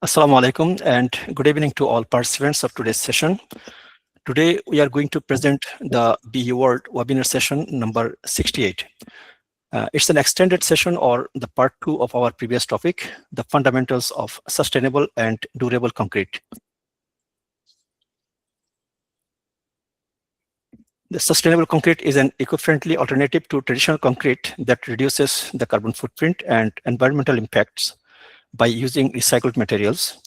Assalamu alaikum and good evening to all participants of today's session. Today we are going to present the BE World webinar session number 68. It's an extended session or the part 2 of our previous topic, the fundamentals of sustainable and durable concrete. The sustainable concrete is an eco-friendly alternative to traditional concrete that reduces the carbon footprint and environmental impacts by using recycled materials,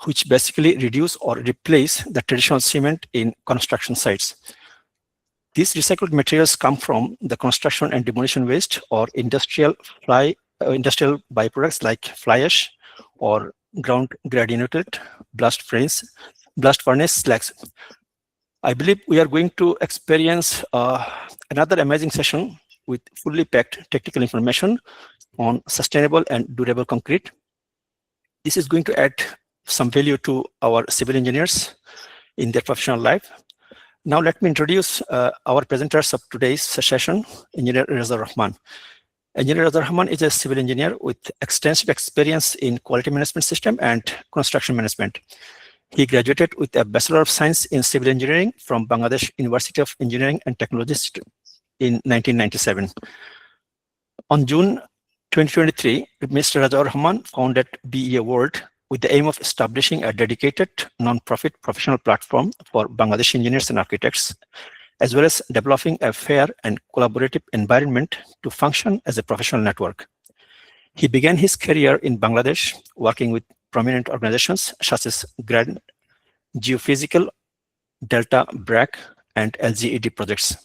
which basically reduce or replace the traditional cement in construction sites. These recycled materials come from the construction and demolition waste or industrial byproducts like fly ash or ground granulated blast furnace slags. I believe we are going to experience another amazing session with fully packed technical information on sustainable and durable concrete. This is going to add some value to our civil engineers in their professional life. Now let me introduce our presenters of today's session, Engineer Reza Rahman. Engineer Reza Rahman is a civil engineer with extensive experience in quality management system and construction management. He graduated with a Bachelor of Science in Civil Engineering from Bangladesh University of Engineering and Technology in 1997. On June 2023, Mr. Reza Rahman founded BE World with the aim of establishing a dedicated non-profit professional platform for Bangladeshi engineers and architects, as well as developing a fair and collaborative environment to function as a professional network. He began his career in Bangladesh working with prominent organizations such as Grand Geophysical, Delta, BRAC, and LGED projects.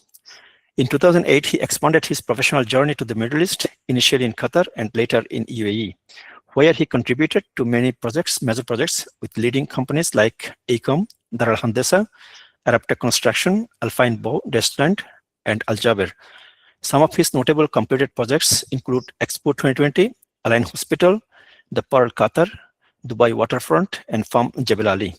In 2008, he expanded his professional journey to the Middle East, initially in Qatar and later in UAE, where he contributed to many major projects with leading companies like AECOM, Dar Al Handesa, Arab Tech Construction, Alpine Bow, Desland, and Al Jaber. Some of his notable completed projects include Expo 2020, Al Ain Hospital, the Pearl Qatar, Dubai Waterfront, and Farm Jebel Ali.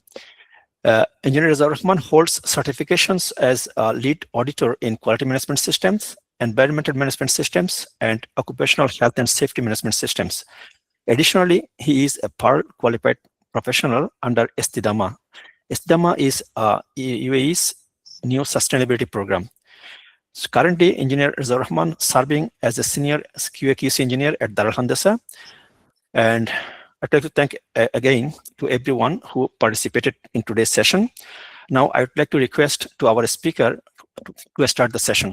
Engineer Reza Rahman holds certifications as a lead auditor in quality management systems, environmental management systems, and occupational health and safety management systems. Additionally, he is a PAR qualified professional under Estidama. Estidama is UAE's new sustainability program. So currently, Engineer Reza Rahman serving as a senior QA/QC engineer at Dar Al Handesa. And I'd like to thank again to everyone who participated in today's session. Now, I would like to request to our speaker to start the session.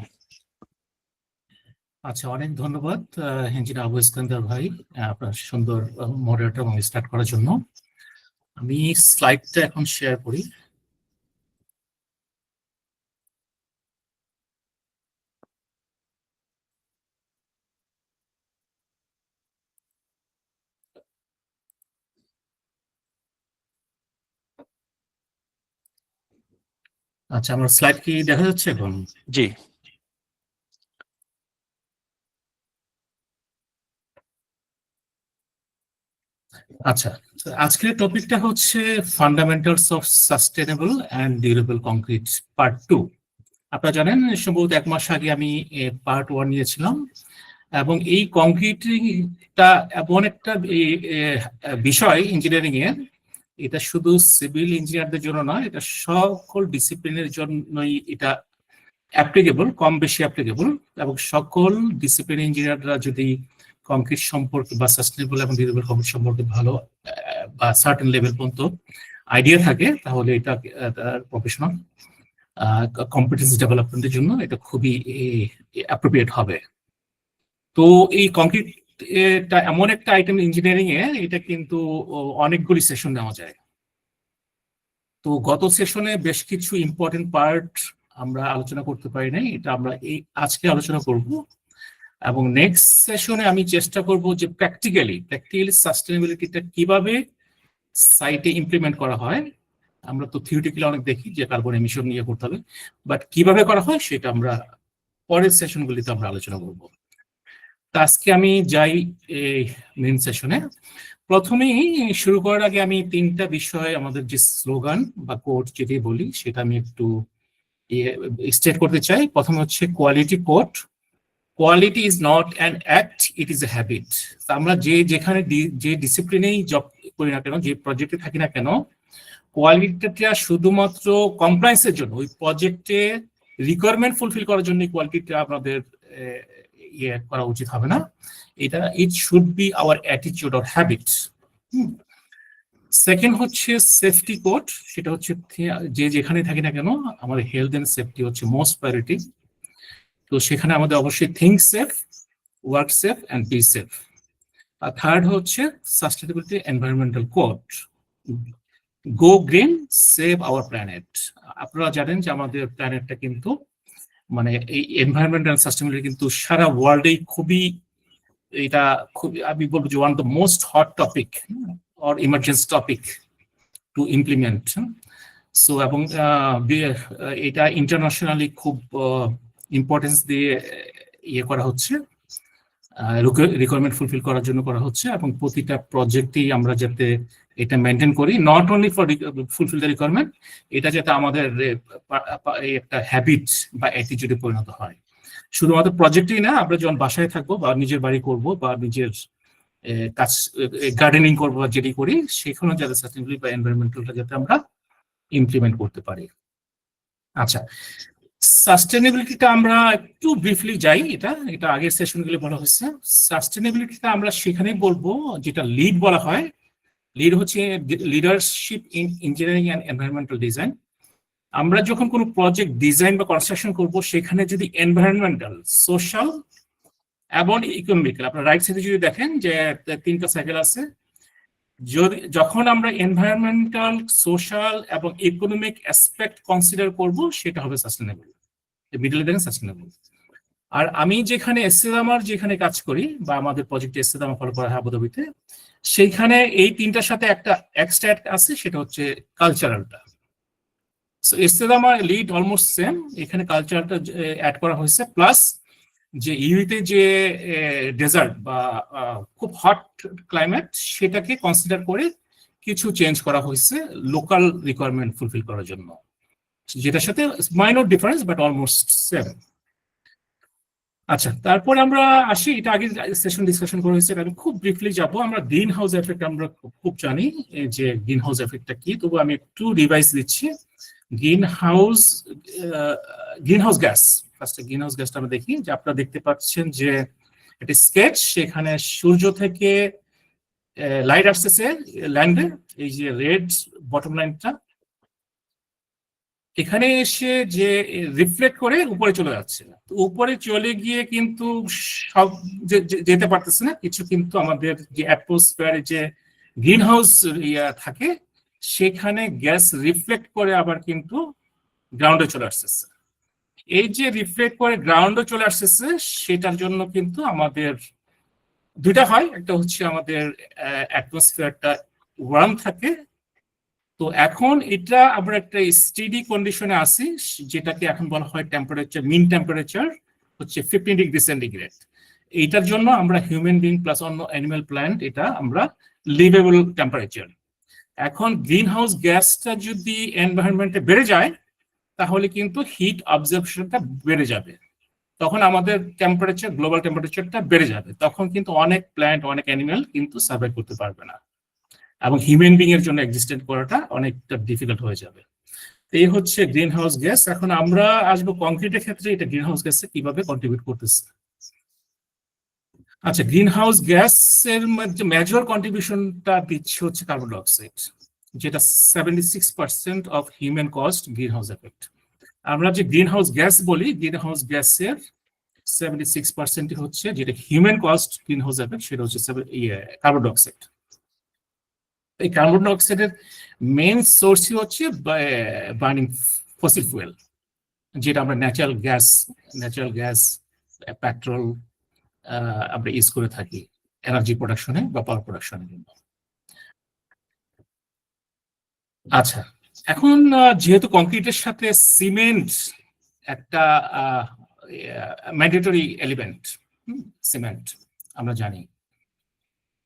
আচ্ছা, অনেক ধন্যবাদ engineer Abu Iskandar ভাই আপনার সুন্দর moderator এবং start করার জন্য। আমি স্লাইডটা এখন শেয়ার করি। আচ্ছা, আমার স্লাইড কি দেখা যাচ্ছে এখন? জি। আচ্ছা, আজকের টপিকটা হচ্ছে fundamentals of sustainable and durable concrete part 2। আপনারা জানেন সম্ভবত 1 মাস আগে আমি পার্ট 1 নিয়েছিলাম, এবং এই কংক্রিটটা এমন একটা বিষয় ইঞ্জিনিয়ারিং এর, এটা শুধু সিভিল ইঞ্জিনিয়ারদের জন্য নয়, এটা সকল ডিসিপ্লিনের জন্যই এটা অ্যাপ্লিকেবল, কম বেশি অ্যাপ্লিকেবল। এবং সকল ডিসিপ্লিন ইঞ্জিনিয়াররা যদি কংক্রিট সম্পর্কে বা সাস্টেনেবল এবং ডিউরেবল কংক্রিট সম্পর্কে ভালো বা সার্টেন লেভেল পর্যন্ত আইডিয়া থাকে, তাহলে এটা প্রফেশনাল কম্পিটেন্স ডেভেলপমেন্টের জন্য এটা খুবই অ্যাপ্রোপ্রিয়েট হবে। তো এই কংক্রিট এটা এমন একটা আইটেম ইঞ্জিনিয়ারিং এ, এটা কিন্তু অনেকগুলি সেশন নেওয়া যায়। তো গত সেশনে বেশ কিছু ইম্পর্টেন্ট পার্ট আমরা আলোচনা করতে পারি নাই, এটা আমরা এই আজকে আলোচনা করব। এবং নেক্সট সেশনে আমি চেষ্টা করব যে প্র্যাকটিক্যালি সাস্টেনেবিলিটিটা কিভাবে সাইটে ইমপ্লিমেন্ট করা হয়। আমরা তো থিওরিটিক্যালি অনেক দেখি যে কার্বন এমিশন নিয়ে করতে হবে, বাট কিভাবে করা হয় সেটা আমরা পরের সেশনগুলিতে আমরা আলোচনা করব। আজকে আমি যাই এই মেইন সেশনে। প্রথমেই শুরু করার আগে আমি 3টা বিষয়, আমাদের যে স্লোগান বা কোড যেটি বলি, সেটা আমি একটু স্টেট করতে চাই। প্রথমে হচ্ছে quality code, quality is not an act, it is a habit. আমরা যেখানে যে ডিসিপ্লিনেই জব করি না কেন, যে প্রজেক্টে থাকি না কেন, কোয়ালিটিটা শুধুমাত্র কমপ্লায়েন্সের জন্য, ওই প্রজেক্টে রিকোয়ারমেন্ট ফুলফিল করার জন্য কোয়ালিটিটা আপনাদের ইয়ে করা উচিত হবে না। এটা it should be our attitude or habit. Second হচ্ছে সেফটি কোড, সেটা হচ্ছে যে যেখানে থাকি না কেন আমাদের হেলথ এন্ড সেফটি হচ্ছে মোস্ট প্রায়োরিটি। তো সেখানে আমাদের অবশ্যই think safe, work safe and be safe. আর থার্ড হচ্ছে sustainability environmental code, go green, save our planet. আপনারা জানেন যে আমাদের প্ল্যানেটটা কিন্তু মানে এই এনভায়রনমেন্টাল সাস্টেনেবিলিটি কিন্তু সারা ওয়ার্ল্ডেই খুবই, এটা খুবই আমি বলবো যে one of the most hot topic or emergency topic to implement. So এবং এটা ইন্টারন্যাশনালি খুব ইম্পর্টেন্স দিয়ে ইয়ে করা হচ্ছে, রিকোয়ারমেন্ট ফুলফিল করার জন্য করা হচ্ছে, এবং প্রতিটা প্রজেক্টেই আমরা যাতে এটা মেনটেন করি, not only for fulfil the requirement, এটা যাতে আমাদের একটা হ্যাবিট বা অ্যাটিটিউডে পরিণত হয়। শুধুমাত্র প্রজেক্টই না, আমরা যখন বাসায় থাকবো বা নিজের বাড়ি করব বা নিজের কাজ গার্ডেনিং করবো বা যেটি করি, সেখানেও যাতে সাস্টেনেবিলিটি বা এনভায়রনমেন্টালটা যাতে আমরা ইমপ্লিমেন্ট করতে পারি। আচ্ছা, সাস্টেনেবিলিটিটা আমরা একটু ব্রিফলি যাই, এটা আগের সেশনগুলো বলা হয়েছে। সাস্টেনেবিলিটিটা আমরা সেখানেই বলবো যেটা লিড বলা হয়। লিড হচ্ছে leadership in engineering and environmental design. আমরা যখন কোনো প্রজেক্ট ডিজাইন বা কনস্ট্রাকশন করব, সেখানে যদি এনভায়রনমেন্টাল, সোশ্যাল এবং ইকোনমিক্যাল, আপনার রাইট সাইডে যদি দেখেন যে 3টা সাইকেল আছে, যখন আমরা এনভায়রনমেন্টাল, সোশ্যাল এবং ইকোনমিক অ্যাসপেক্ট কনসিডার করব, সেটা হবে সাস্টেনেবল। মিডলে দেখেন সাস্টেনেবল। আর আমি যেখানে এসসিদামার যেখানে কাজ করি বা আমাদের প্রজেক্টে এসসিদামা ফলো করা হয় আবুধাবিতে, সেইখানে এই 3টার সাথে একটা এক্সট্রা আছে, সেটা হচ্ছে কালচারালটা। সো এসসিদামা লিড অলমোস্ট সেম, এখানে কালচারটা অ্যাড করা হয়েছে, প্লাস যে ইউতে যে ডেজার্ট বা খুব হট ক্লাইমেট, সেটাকে কনসিডার করে কিছু চেঞ্জ করা হয়েছে লোকাল রিকোয়ারমেন্ট ফুলফিল করার জন্য, যেটার সাথে minor difference but almost same. আচ্ছা, তারপরে আমরা আসি, এটা আগে সেশন ডিসকাশন করা হয়েছে, আমি খুব ব্রিফলি যাব। আমরা গ্রিন হাউস এফেক্ট আমরা খুব জানি যে গ্রিন হাউস এফেক্টটা কি, তবু আমি একটু রিভাইজ দিচ্ছি। গ্রিন হাউস গ্যাস, ফার্স্টে গ্রিন হাউস গ্যাসটা আমরা দেখি। যে আপনারা দেখতে পাচ্ছেন যে এটা স্কেচ, সেখানে সূর্য থেকে লাইট আসতেছে ল্যান্ডে, এই যে রেড বটম লাইনটা, এখানে এসে যে রিফ্লেক্ট করে উপরে চলে যাচ্ছে। উপরে চলে গিয়ে কিন্তু সব যেতে পারতেছে না, কিছু কিন্তু আমাদের যে অ্যাটমসফিয়ারে যে গ্রিন হাউস থাকে, সেখানে গ্যাস রিফ্লেক্ট করে আবার কিন্তু গ্রাউন্ডে চলে আসতেছে। এই যে রিফ্লেক্ট করে গ্রাউন্ডে চলে আসতেছে, সেটার জন্য কিন্তু আমাদের দুইটা হয়, একটা হচ্ছে আমাদের অ্যাটমসফিয়ারটা ওয়ার্ম থাকে। তো এখন এটা আমরা একটা স্টেডি কন্ডিশনে আছি, যেটাকে এখন বলা হয় টেম্পারেচার, মিন টেম্পারেচার হচ্ছে 15 ডিগ্রি সেন্টিগ্রেড। এইটার জন্য আমরা হিউম্যান বিং প্লাস অন্য অ্যানিমাল প্ল্যান্ট, এটা আমরা লিভেবল টেম্পারেচার। এখন গ্রিন হাউস গ্যাসটা যদি এনভায়রনমেন্টে বেড়ে যায়, তাহলে কিন্তু হিট অবজারভেশনটা বেড়ে যাবে, তখন আমাদের টেম্পারেচার, গ্লোবাল টেম্পারেচারটা বেড়ে যাবে, তখন কিন্তু অনেক প্ল্যান্ট, অনেক অ্যানিমাল কিন্তু সার্ভাইভ করতে পারবে না, এবং হিউম্যান বিং এর জন্য এক্সিস্টেন্ট করাটা অনেকটা ডিফিকাল্ট হয়ে যাবে। এই হচ্ছে গ্রিন হাউস গ্যাস। এখন আমরা আসবো কংক্রিটের ক্ষেত্রে, এটা গ্রিন হাউস গ্যাসে কিভাবে কন্ট্রিবিউট করতেছে। আচ্ছা, গ্রিন হাউস গ্যাসের মধ্যে মেজর কন্ট্রিবিউশনটা দিচ্ছে হচ্ছে কার্বন ডাইঅক্সাইড, যেটা 76% of human caused green house effect. আমরা যে গ্রিন হাউস গ্যাস বলি, গ্রিন হাউস গ্যাসের 76% হচ্ছে যেটা human caused green house effect, সেটা হচ্ছে কার্বন ডাইঅক্সাইড। এই কার্বন ডাইঅক্সাইডের মেইন সোর্সই হচ্ছে বার্নিং ফসিল ফুয়েল, যেটা আমরা ন্যাচারাল গ্যাস, পেট্রোল আমরা ইউজ করে থাকি এনার্জি প্রোডাকশনে বা পাওয়ার প্রোডাকশনের জন্য। আচ্ছা, এখন যেহেতু কংক্রিটের সাথে সিমেন্ট একটা ম্যান্ডেটরি এলিমেন্ট, সিমেন্ট আমরা জানি।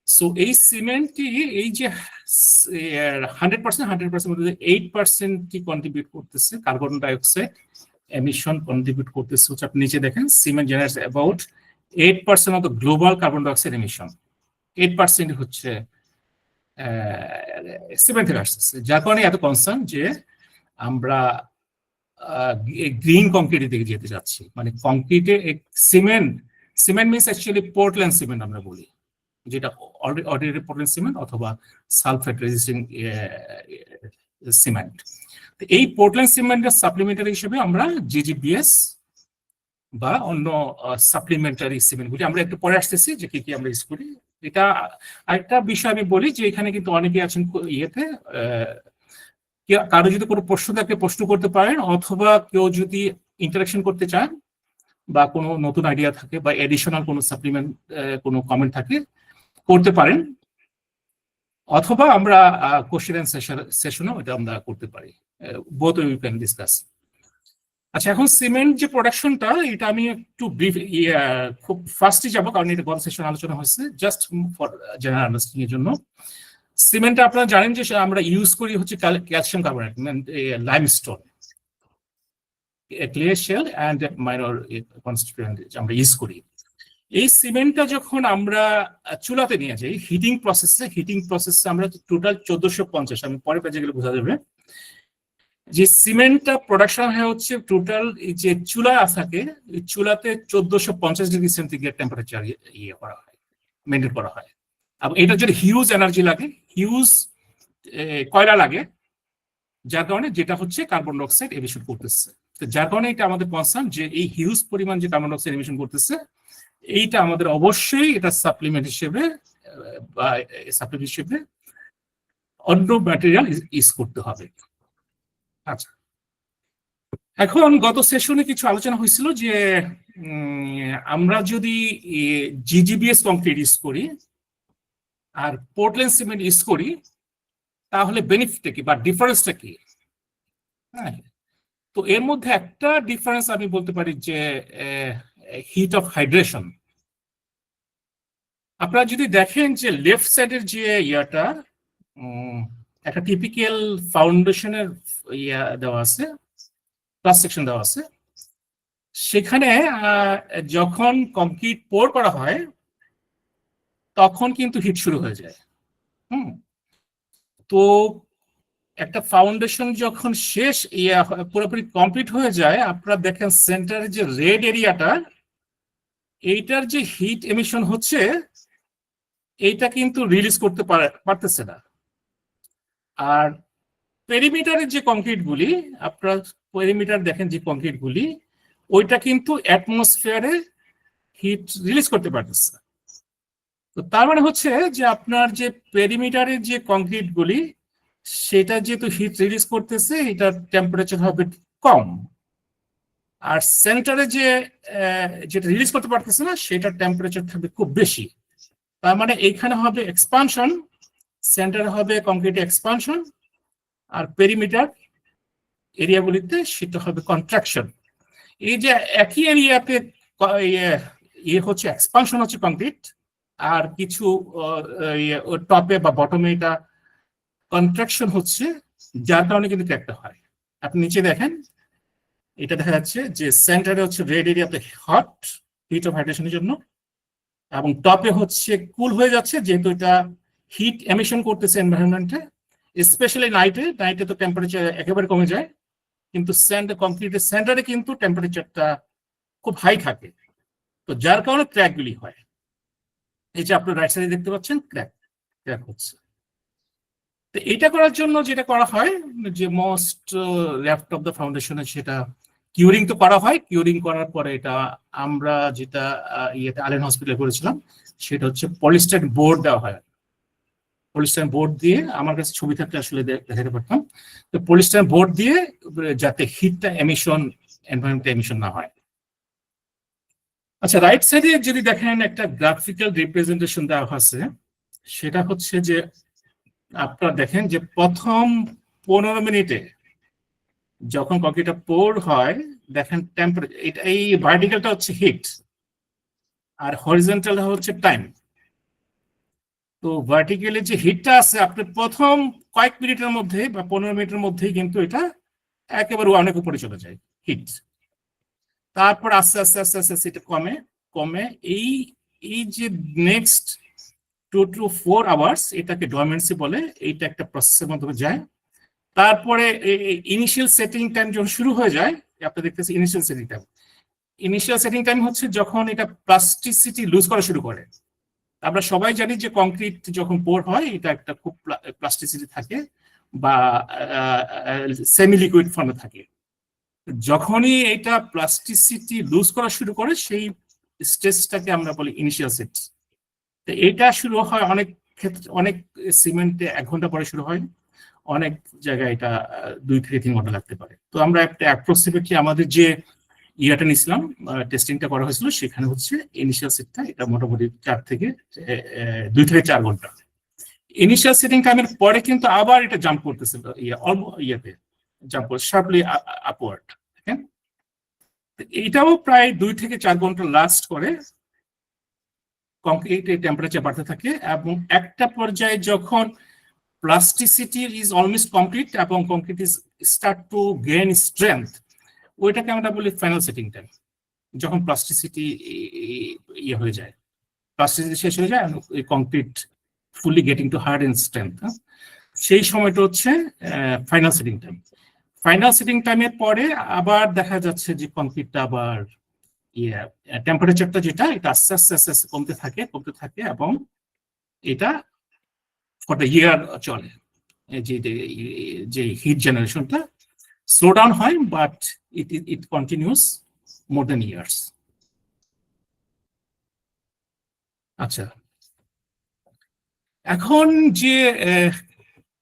সো এই সিমেন্টটি, এই যে 100% মধ্যে 8% কন্ট্রিবিউট করতেছে কার্বন ডাইঅক্সাইড এমিশন, কন্ট্রিবিউট করতেছে হচ্ছে, আপনি নিচে দেখেন cement generates about 8% of the global carbon dioxide emission, 8% হচ্ছে সিমেন্ট থেকে আসতেছে। যার কারণে এত কনসার্ন যে আমরা গ্রিন কংক্রিটের দিকে যেতে যাচ্ছি। মানে কংক্রিটে cement, cement means actually Portland cement আমরা বলি, যেটা অর্ডিনারি পোর্টল্যান্ড সিমেন্ট অথবা সালফেট রেজিস্টিং সিমেন্ট। এই পোর্টল্যান্ড সিমেন্টের সাপ্লিমেন্টারি হিসেবে আমরা জিজিবিএস বা অন্য সাপ্লিমেন্টারি সিমেন্টগুলি আমরা একটু পরে আসতেছি যে কি কি আমরা ইউজ করি। এটা আরেকটা বিষয় আমি বলি যে এখানে কিন্তু অনেকে আছেন ইয়েতে, কারো যদি কোনো প্রশ্ন থাকে প্রশ্ন করতে পারেন, অথবা কেউ যদি ইন্টারাকশন করতে চান বা কোনো নতুন আইডিয়া থাকে বা এডিশনাল কোনো সাপ্লিমেন্ট কোনো কমেন্ট থাকে করতে পারেন, অথবা আমরা কোশ্চেন এন্ড সেশনও এটা আমরা করতে পারি, বোথ উই ক্যান ডিসকাস। আচ্ছা, এখন সিমেন্ট যে প্রোডাকশনটা, এটা আমি একটু ব্রিফ খুব ফাস্টই যাবো কারণ এটা গত সেশন আলোচনা হয়েছে, জাস্ট ফর জেনারেল আন্ডারস্ট্যান্ডিং এর জন্য। সিমেন্টটা আপনারা জানেন যে আমরা ইউজ করি হচ্ছে calcium carbonate, limestone, clay shale and minor constituent আমরা ইউজ করি। এই সিমেন্টটা যখন আমরা চুলাতে নিয়ে যাই হিটিং প্রসেসে আমরা টোটাল 1450, আমি পরে পেজে গেলে বোঝা যাবে, যে সিমেন্টটা প্রোডাকশন হয় হচ্ছে টোটাল যে চুলা থাকে, চুলাতে 1450 ডিগ্রি সেন্টিগ্রেড টেম্পারেচার ইয়ে করা হয়, মেনটেন করা হয়। এবং এটার জন্য হিউজ এনার্জি লাগে, হিউজ কয়লা লাগে, যার কারণে যেটা হচ্ছে কার্বন ডাইঅক্সাইড এমিশন করতেছে। তো যার কারণে এটা আমাদের কনসার্ন যে এই হিউজ পরিমাণ যে কার্বন ডাইঅক্সাইড এমিশন করতেছে, এইটা আমাদের অবশ্যই এটা সাপ্লিমেন্ট হিসেবে বা সাপ্লিমেন্ট হিসেবে অন্য ম্যাটেরিয়াল ইউজ করতে হবে। আচ্ছা, এখন গত সেশনে কিছু আলোচনা হয়েছিল যে আমরা যদি জিজিবিএস কংক্রিট ইউজ করি আর পোর্টল্যান্ড সিমেন্ট ইউজ করি তাহলে বেনিফিটটা কি বা ডিফারেন্সটা কি? হ্যাঁ, তো এর মধ্যে একটা ডিফারেন্স আমি বলতে পারি যে হিট অফ হাইড্রেশন। আপনারা যদি দেখেন যে লেফট সাইডের যে ইয়াটা, একটা টিপিক্যাল ফাউন্ডেশনের ইয়া দেওয়া আছে, ক্রস সেকশন দেওয়া আছে, সেখানে যখন কংক্রিট পোর করা হয় তখন কিন্তু হিট শুরু হয়ে যায়। তো একটা ফাউন্ডেশন যখন শেষ পুরোপুরি কমপ্লিট হয়ে যায়, আপনারা দেখেন সেন্টারে যে রেড এরিয়াটা, এইটার যে হিট এমিশন হচ্ছে এইটা কিন্তু রিলিজ করতে পারতেছে না। আর পেরিমিটারের যে কংক্রিটগুলি, আপনারা পেরিমিটার দেখেন যে কংক্রিটগুলি, ওইটা কিন্তু অ্যাটমসফিয়ারে হিট রিলিজ করতে পারতেছে। তো তার মানে হচ্ছে যে আপনার যে পেরিমিটারের যে কংক্রিটগুলি, সেটা যেহেতু হিট রিলিজ করতেছে, এটার টেম্পারেচার হবে কম, আর সেন্টারে যে যেটা রিলিজ করতে পারতেছে না সেটার টেম্পারেচার থাকবে খুব বেশি। তার মানে এইখানে হবে এক্সপানশন, সেন্টারে হবে কংক্রিট এক্সপানশন, আর পেরিমিটার এরিয়াগুলিতে সেটা হবে কন্ট্রাকশন। এই যে একই এরিয়াতে ইয়ে হচ্ছে এক্সপানশন হচ্ছে কংক্রিট, আর কিছু টপে বা বটমে এটা কন্ট্রাকশন হচ্ছে, যার কারণে কিন্তু ক্র্যাকটা হয়। আপনি নিচে দেখেন, এটা দেখা যাচ্ছে যে সেন্টারে হচ্ছে রেড এরিয়াতে হট, হিট অফ হাইড্রেশনের জন্য, এবং টপে হচ্ছে কুল হয়ে যাচ্ছে যেহেতু এটা হিট এমিশন করতেছে এনভায়রনমেন্টে, স্পেশালি নাইটে তো টেম্পারেচার একেবারে কমে যায়, কিন্তু কংক্রিটের সেন্টারে কিন্তু টেম্পারেচারটা খুব হাই থাকে। তো যার কারণে ক্র্যাকগুলি হয়। এই যে আপনার রাইট সাইডে দেখতে পাচ্ছেন ক্র্যাক হচ্ছে। তো এটা করার জন্য যেটা করা হয় যে মোস্ট লেফট অফ দ্য ফাউন্ডেশনে সেটা কিউরিং তো করা হয়। কিউরিং করার পরে এটা আমরা যেটা ইয়েতে আলেন হসপিটালে করেছিলাম সেটা হচ্ছে পলিস্টাইরিন বোর্ড দেওয়া হয়। পলিস্টাইরিন বোর্ড দিয়ে, আমার কাছে ছবি থাকলে আসলে দেখাতে পারতাম, তো পলিস্টাইরিন বোর্ড দিয়ে যাতে হিটটা এমিশন, এনভায়রনমেন্টে এমিশন না হয়। আচ্ছা, রাইট সাইডে যদি দেখেন একটা গ্রাফিক্যাল রিপ্রেজেন্টেশন দেওয়া আছে, সেটা হচ্ছে যে আপনারা দেখেন যে প্রথম 15 মিনিটে যখন কংক্রিটটা পোর হয়, দেখেন টেম্পারেচার, এটা এই ভার্টিক্যালটা হচ্ছে হিট আর হরিজন্টালটা হচ্ছে টাইম। তো ভার্টিক্যালি যে হিটটা আছে আপনার প্রথম কয়েক মিনিটের মধ্যে বা 15 মিনিটের মধ্যেই কিন্তু এটা একেবারে অনেক উপরে চলে যায় হিট। তারপর আস্তে আস্তে আস্তে আস্তে সেটা কমে, কমে এই এই যে নেক্সট 2 to 4 আওয়ার্স এটাকে ডরমেন্সি বলে, এইটা একটা প্রসেসের মাধ্যমে যায়। তারপরে ইনিশিয়াল সেটিং টাইম যখন শুরু হয়ে যায়, আপনি দেখতেছেন initial setting time. Initial setting time হচ্ছে যখন এটা প্লাস্টিসিটি লুজ করা শুরু করে। আমরা সবাই জানি যে কংক্রিট যখন পোর হয় এটা একটা খুব প্লাস্টিসিটি থাকে বা সেমি লিকুইড ফর্মে থাকে। যখনই এটা প্লাস্টিসিটি লুজ করা শুরু করে সেই স্টেজটাকে আমরা বলি ইনিশিয়াল সেট। তো এটা শুরু হয় অনেক ক্ষেত্রে, অনেক সিমেন্টে 1 ঘন্টা পরে শুরু হয়, অনেক জায়গায় এটা 2 থেকে 3 ঘন্টা লাগতে পারে। তো আমরা একটা অ্যাপ্রক্সিমেটলি আমাদের যে ইয়াটা নিয়েছিলাম, টেস্টিংটা করা হয়েছিল, সেখানে হচ্ছে ইনিশিয়াল সেটটা এটা মোটামুটি 2 থেকে 4 ঘন্টা। ইনিশিয়াল সেটিং টাইমের পরে কিন্তু আবার এটা জাম্প করতেছে, ইয়াতে জাম্প করে শার্পলি আপওয়ার্ড। এটাও প্রায় 2 থেকে 4 ঘন্টা লাস্ট করে, কংক্রিটের টেম্পারেচার বাড়তে থাকে এবং একটা পর্যায়ে যখন প্লাস্টিসিটি ইজ অলমোস্ট কমপ্লিট এবং concrete is start to gain strength, ওইটাকে আমরা বলি ফাইনাল সেটিং টাইম। যখন প্লাস্টিসিটি ইয়ে হয়ে যায়, প্লাস্টিসিটি শেষ হয়ে যায়, concrete fully getting to hard and strength, সেই সময়টা হচ্ছে final setting time. Final setting টাইমের পরে আবার দেখা যাচ্ছে যে কংক্রিটটা আবার টেম্পারেচারটা যেটা এটা আস্তে আস্তে আস্তে আস্তে কমতে থাকে এবং এটা ফর দ্য ইয়ার চলে। যে হিট জেনারেশনটা স্লো ডাউন হয়, but it continues more than years. আচ্ছা, এখন যে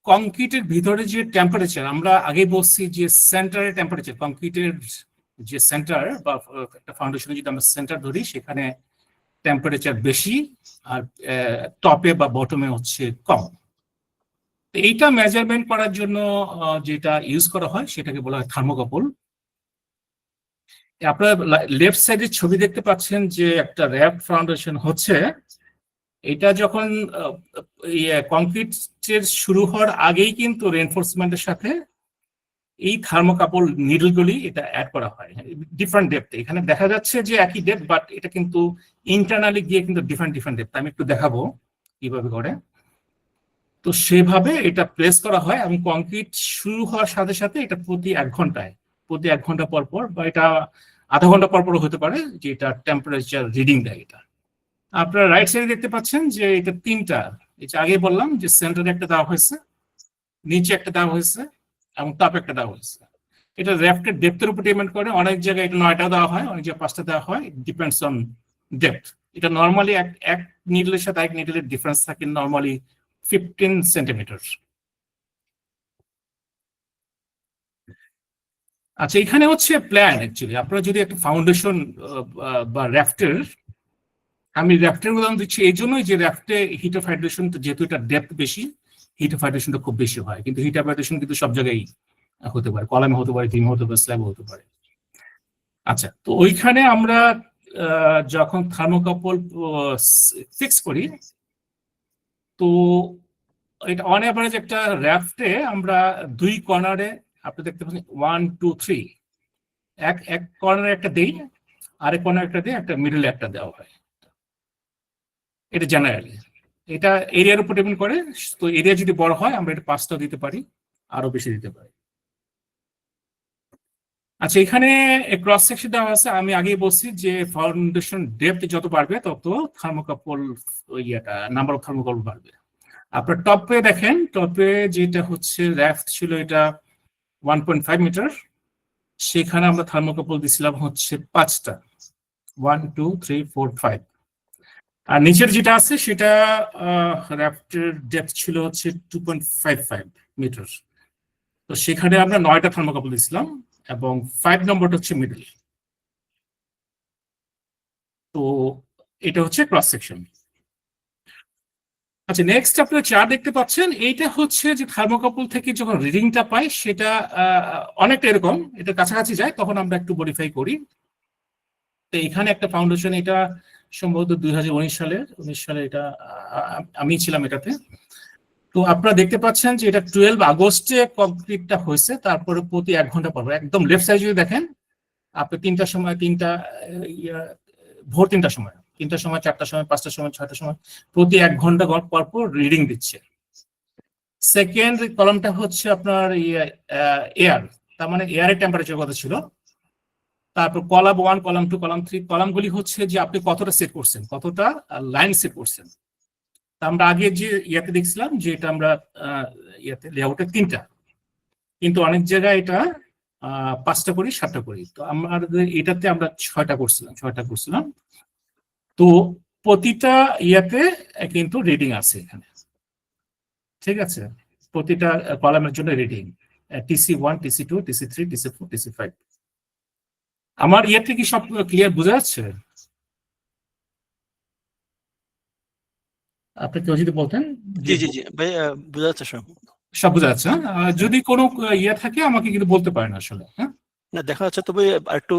কংক্রিটের ভিতরে যে টেম্পারেচার, আমরা আগে বলছি যে সেন্টারের টেম্পারেচার, কংক্রিটের যে সেন্টার বা একটা ফাউন্ডেশনে যদি আমরা সেন্টার ধরি, সেখানে টেম্পারেচার বেশি আর টপে বা বটমে হচ্ছে কম। এইটা মেজারমেন্ট করার জন্য যেটা ইউজ করা হয় সেটাকে বলা হয় থার্মোকাপল। আপনারা লেফট সাইডে ছবি দেখতে পাচ্ছেন যে একটা র্যাপ ফাউন্ডেশন হচ্ছে। এটা যখন কংক্রিটের শুরু হওয়ার আগেই কিন্তু রেনফোর্সমেন্টের সাথে এই থার্মোকাপল নিডলগুলি এটা অ্যাড করা হয় ডিফারেন্ট ডেপথে। এখানে দেখা যাচ্ছে যে একই ডেপথ, বাট এটা কিন্তু ইন্টারনালি গিয়ে কিন্তু ডিফারেন্ট ডেপথ। আমি একটু দেখাবো কিভাবে করে। তো সেভাবে এটা প্লেস করা হয় এবং কংক্রিট শুরু হওয়ার সাথে সাথে এটা প্রতি 1 ঘন্টা পর পর বা এটা আধা ঘন্টা পর পর হতে পারে যে এটা টেম্পারেচার রিডিং দেয়। এটা আপনারা রাইট সাইডে দেখতে পাচ্ছেন যে এটা 3টা, এটা আগে বললাম যে সেন্টারে একটা দেওয়া হয়েছে, নিচে একটা দেওয়া হয়েছে এবং টপে একটা দেওয়া হয়েছে। এটা র্যাফটের ডেপথের উপর ডিপেন্ড করে। অনেক জায়গায় এটা 9টা দেওয়া হয়, অনেক জায়গায় 5টা দেওয়া হয়, ডিপেন্ডস অন ডেপথ। এটা নর্মালি এক নিডলের সাথে এক নিডলের ডিফারেন্স থাকে নর্মালি 15 সেন্টিমিটার। আচ্ছা, এখানে হচ্ছে প্ল্যান অ্যাকচুয়ালি। আপনারা যদি একটা ফাউন্ডেশন বা র্যাফটের, আমি র্যাফটের উদাহরণ দিচ্ছি এই জন্যই যে র্যাফটে হিট অফ হাইড্রেশন, যেহেতু এটা ডেপথ বেশি, হিট অফ হাইড্রেশনটা খুব বেশি হয়। কিন্তু হিট অফ হাইড্রেশন কিন্তু সব জায়গায় হতে পারে, কলামে হতে পারে, টিমে হতে পারে, স্ল্যাবে হতে পারে। আচ্ছা, তো ওইখানে আমরা যখন থার্মোকাপল ফিক্স করি, তো এটা অন অ্যাভারেজ একটা র্যাফটে আমরা 2 কর্নারে, আপনি দেখতে পাচ্ছেন 1 2 3, এক কর্নারে একটা দেই, আরেক কর্নারে একটা দেই, একটা মিডলে একটা দেওয়া হয়। এটা জেনারেলি এটা এরিয়ার উপর ডিপেন্ড করে। তো এরিয়া যদি বড় হয় আমরা এটা 5টা দিতে পারি, আরো বেশি দিতে পারি। আচ্ছা, এখানে ক্রস সেকশন দেওয়া আছে। আমি আগেই বলছি যে ফাউন্ডেশন ডেপথ যত বাড়বে তত থার্মোকাপল নাম্বার অফ থার্মোকাপল বাড়বে। আপনার টপে দেখেন, টপে যেটা হচ্ছে র্যাফট ছিল এটা 1.5 মিটার, সেখানে আমরা থার্মোকাপল দিছিলাম হচ্ছে 5টা, 1 2 3 4 5। আর নিচের যেটা আছে সেটা র্যাফটের ডেপথ ছিল হচ্ছে 2.55 মিটার। তো সেখানে আমরা 9টা থার্মোকাপল দিছিলাম এবং 5 নম্বরটা হচ্ছে মিডল। তো এটা হচ্ছে ক্রস সেকশন। আচ্ছা, নেক্সট আপনারা চার্ট দেখতে পাচ্ছেন। এইটা হচ্ছে যে থার্মোকাপল থেকে যখন রিডিংটা পাই সেটা অনেকটা এরকম, এটা কাছাকাছি যায়, তখন আমরা একটু মডিফাই করি। তো এখানে একটা ফাউন্ডেশন, এটা সম্ভবত 2019 সালে এটা আমি ছিলাম এটাতে। তো আপনারা দেখতে পাচ্ছেন যে এটা 12 আগস্টে কমপ্লিটটা হয়েছে। তারপরে প্রতি 1 ঘন্টা পর, একদম লেফট সাইড যদি দেখেন, আপনি 3টার সময় 3টা ভোর 3টার সময়, 3টার সময়, 4টার সময়, 5টার সময়, 6টার সময়, প্রতি 1 ঘন্টা পর পর রিডিং দিচ্ছে। সেকেন্ড কলামটা হচ্ছে আপনার এয়ার, তার মানে এয়ারের টেম্পারেচার কত ছিল। তারপর কলাম 1, কলাম 2, কলাম 3, কলামগুলি হচ্ছে যে আপনি কতটা সেট করছেন, কতটা লাইন সেট করছেন। তা আমরা আগে যে ইয়াতে দেখছিলাম যে এটা আমরা ইয়াতে লেআউটে 3টা, কিন্তু অনেক জায়গায় এটা 5টা করি, 7টা করি। তো আমাদের এটাতে আমরা 6টা করছিলাম। তো প্রতিটা ইয়াতে কিন্তু রিডিং আছে এখানে, ঠিক আছে, প্রতিটা কলামের জন্য reading TC1, TC2, TC3, TC4, TC5। আমার ইয়ে থেকে সব ক্লিয়ার বোঝা যাচ্ছে? আপনি কেউ যদি বলতেন। জি জি জি ভাই, বোঝা যাচ্ছে সব। সব বোঝা যাচ্ছে, হ্যাঁ? যদি কোনো ইয়ে থাকে আমাকে কিন্তু বলতে পারেন আসলে, হ্যাঁ। না দেখা যাচ্ছে, তবে একটু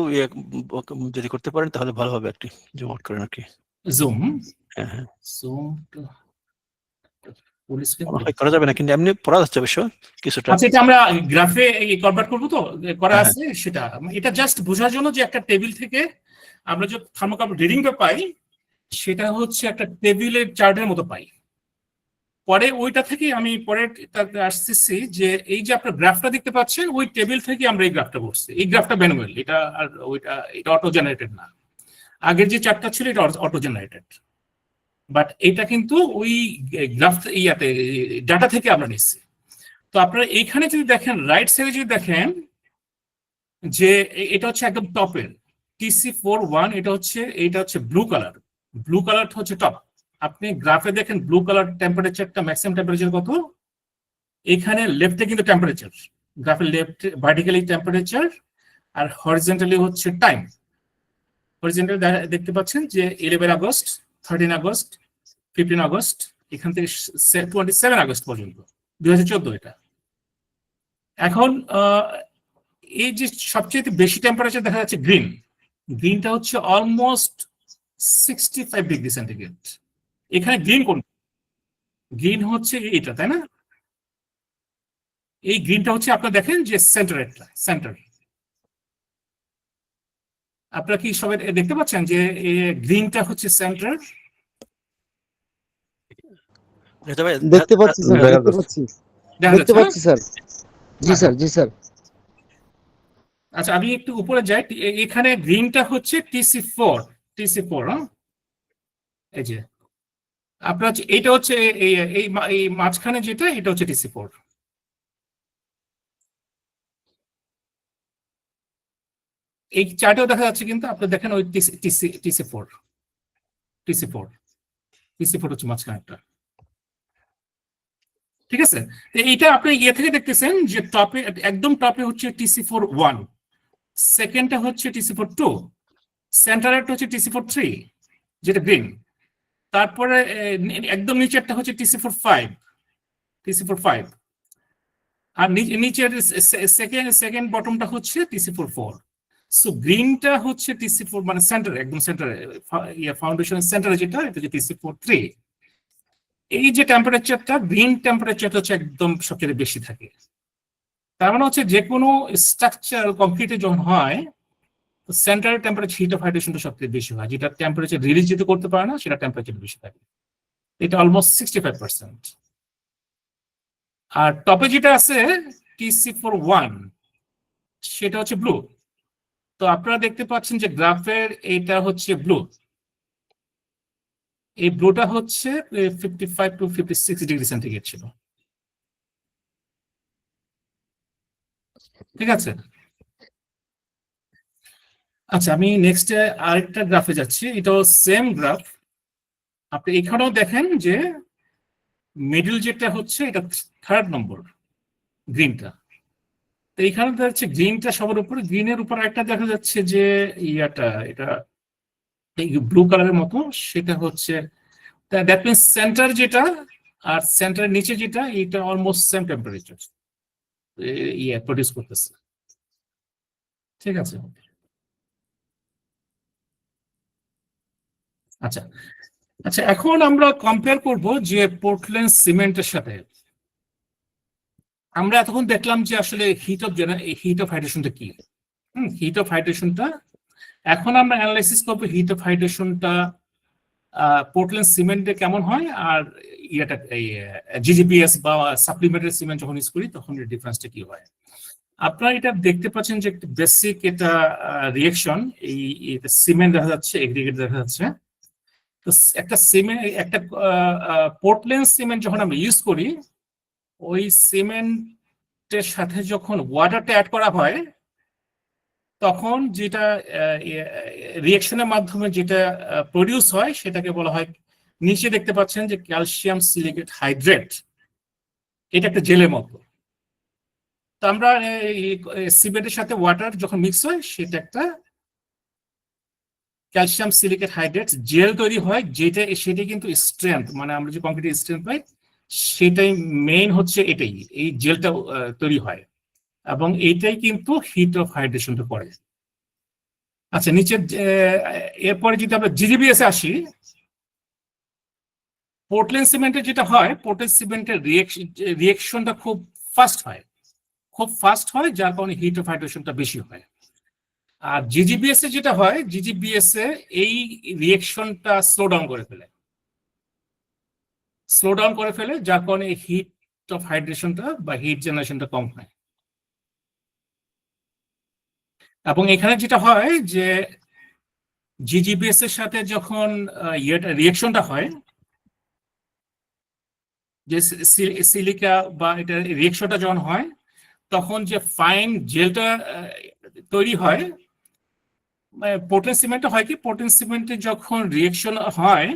যদি করতে পারেন তাহলে ভালো হবে, একটু জুম আউট করেন আর কি। জুম হ্যাঁ হ্যাঁ, করা যাবে না, কিন্তু এমনি পড়া যাচ্ছে অবশ্য কিছুটা। আচ্ছা, এটা আমরা গ্রাফে কনভার্ট করবো তো, করা হ্যাঁ, আছে সেটা। এটা জাস্ট বোঝার জন্য যে একটা টেবিল থেকে আমরা যে থার্মোকাপল রিডিংটা পাই, সেটা হচ্ছে একটা টেবিলের চার্টের মতো পাই। পরে ওইটা থেকে আমি পরে আসতেছি যে এই যে আপনার গ্রাফটা দেখতে পাচ্ছেন, ওই টেবিল থেকে আমরা এই গ্রাফটা করছি। এই গ্রাফটা ম্যানুয়াল, এটা আর ওইটা, এটা অটো জেনারেটেড না। আগের যে চার্টটা ছিল এটা অটো জেনারেটেড, বাট এটা কিন্তু ওই গ্রাফ ইয়াতে ডাটা থেকে আমরা নিচ্ছি। তো আপনারা এইখানে যদি দেখেন, রাইট সাইডে যদি দেখেন যে এটা হচ্ছে একদম টপের TC41, এটা হচ্ছে ব্লু কালার। ব্লু কালারটা হচ্ছে টপ। আপনি গ্রাফে দেখেন ব্লু কালার টেম্পারেচারটা, ম্যাক্সিমাম টেম্পারেচার কত, এখানে লেফটে কিন্তু টেম্পারেচার, গ্রাফের লেফট ভার্টিক্যালি টেম্পারেচার, আর হরিজন্টালি হচ্ছে টাইম। হরিজন্টালি দেখতে পাচ্ছেন যে 11 আগস্ট, 13 আগস্ট, 15 আগস্ট, এখান থেকে 27 আগস্ট পর্যন্ত 2014 এটা। এখন এই যে সবচেয়ে বেশি টেম্পারেচার দেখা যাচ্ছে গ্রিনটা হচ্ছে অলমোস্ট 65 ডিগ্রি সেন্টিগ্রেড। এখানে গ্রিন হচ্ছে এটা, তাই না? এই গ্রিনটা হচ্ছে আপনারা দেখেন যে সেন্টার। আপনারা কি সবাই দেখতে পাচ্ছেন যে গ্রিনটা হচ্ছে সেন্টার? দেখতে পাচ্ছি স্যার, দেখতে পাচ্ছি, দেখা দেখতে যাচ্ছে, পাচ্ছি স্যার। জি স্যার, জি স্যার। আচ্ছা, আমি একটু উপরে যাই। এখানে গ্রিনটা হচ্ছে TC4, হ্যাঁ, এই যে আপনার হচ্ছে এটা হচ্ছে এই মাঝখানে যেটা, এটা হচ্ছে TC4। এই চার্টেও দেখা যাচ্ছে, কিন্তু আপনি দেখেন ওই TC4 হচ্ছে মাঝখানেরটা, ঠিক আছে। এইটা আপনি ইয়ে থেকে দেখতেছেন যে টপে, একদম টপে হচ্ছে TC41, সেকেন্ডটা হচ্ছে TC42, সেন্টারেরটা হচ্ছে TC43 যেটা গ্রিন, তারপরে একদম নিচেরটা হচ্ছে TC45, আর নিচের সেকেন্ড বটমটা হচ্ছে TC44। সো গ্রিনটা হচ্ছে TC4, মানে সেন্টার, একদম সেন্টারে, ফাউন্ডেশনের সেন্টারে যেটা, এটা হচ্ছে TC43। এই যে টেম্পারেচারটা, গ্রিন টেম্পারেচারটা হচ্ছে একদম সবচেয়ে বেশি থাকে। তার মানে হচ্ছে যে কোনো স্ট্রাকচার কংক্রিটে যখন হয়, সেন্টারের টেম্পারেচার, হিট অফ হাইড্রেশনটা সবচেয়ে বেশি হয়। যেটা টেম্পারেচার রিলিজ যেতে করতে পারে না, সেটা টেম্পারেচার বেশি থাকে। এটা অলমোস্ট 65%। আর টপে যেটা আছে TC41, সেটা হচ্ছে ব্লু। তো আপনারা দেখতে পাচ্ছেন যে গ্রাফের এটা হচ্ছে ব্লু, এই ব্লুটা হচ্ছে 55 to 56 ডিগ্রি সেন্টিগ্রেড ছিল, ঠিক আছে। আচ্ছা, আমি নেক্সট আরেকটা গ্রাফে যাচ্ছি। এটাও সেম গ্রাফ। আপনি এখানেও দেখেন যে মিডল যেটা হচ্ছে এটা 3rd নম্বর, গ্রিনটা। তো এইখানে দেখা যাচ্ছে গ্রিনটা সবার উপরে, গ্রিনের উপর একটা দেখা যাচ্ছে যে ইয়াটা, এটা ব্লু কালারের মতো, সেটা হচ্ছে, দ্যাট মিনস সেন্টার যেটা আর সেন্টারের নিচে যেটা, এটা অলমোস্ট সেম টেম্পারেচার প্রডিউস করতেছে, ঠিক আছে। আচ্ছা আচ্ছা, এখন আমরা কম্পেয়ার করব যে পোর্টল্যান্ড সিমেন্টের সাথে। আমরা এতক্ষণ দেখলাম যে আসলে হিট অফ হাইড্রেশনটা কি। হিট অফ হাইড্রেশনটা এখন আমরা অ্যানালাইসিস করবো হিট অফ হাইড্রেশনটা পোর্টল্যান্ড সিমেন্টে কেমন হয়, আর ইয়েটা জিজিপিএস বা সাপ্লিমেন্টারি সিমেন্ট যখন ইউজ করি তখন এর ডিফারেন্সটা কি হয়। আপনারা এটা দেখতে পাচ্ছেন যে একটা বেসিক এটা রিয়েকশন, এই সিমেন্ট দেখা যাচ্ছে, এগ্রিগেট দেখা যাচ্ছে। তো একটা সিমেন্ট, একটা পোর্টল্যান্ড সিমেন্ট যখন আমরা ইউজ করি, ওই সিমেন্টের সাথে যখন ওয়াটারটা অ্যাড করা হয় তখন যেটা রিয়েকশনের মাধ্যমে যেটা প্রডিউস হয় সেটাকে বলা হয়, নিচে দেখতে পাচ্ছেন যে ক্যালসিয়াম সিলিকেট হাইড্রেট, এটা একটা জেলের মতো। তো আমরা সিমেন্টের সাথে ওয়াটার যখন মিক্স হয় সেটা একটা ক্যালসিয়াম সিলিকেট হাইড্রেট জেল তৈরি হয়, সেটা কিন্তু স্ট্রেংথ, মানে আমরা যে কংক্রিটের স্ট্রেংথ পাই সেটাই মেইন হচ্ছে, এটাই এই জেলটা তৈরি হয়, এবং এইটাই কিন্তু হিট অফ হাইড্রেশনটা করে। আচ্ছা, নিচে এরপরে যদি আমরা জিজিবিএস আসি, পোর্টল্যান্ড সিমেন্টের যেটা হয়, পোর্টল্যান্ড সিমেন্টের রিয়েকশনটা খুব ফাস্ট হয়, যার কারণে হিট অফ হাইড্রেশনটা বেশি হয়। আর জিজিবিএস এ যেটা হয়, জিজিবিএস এ এই রিয়েকশনটা স্লো ডাউন করে ফেলে, যার কারণে হিট অফ হাইড্রেশনটা বা হিট জেনারেশনটা কম হয়। এবং এখানে যেটা হয় যে জিজিবিএস এর সাথে যখন রিয়েকশনটা হয়, যে সিলিকা বা এটা রিয়েকশনটা যখন হয় তখন যে ফাইন জেলটা তৈরি হয়, পোর্টল্যান্ড সিমেন্টে হয় কি, পোর্টল্যান্ড সিমেন্টে যখন রিয়েকশন হয়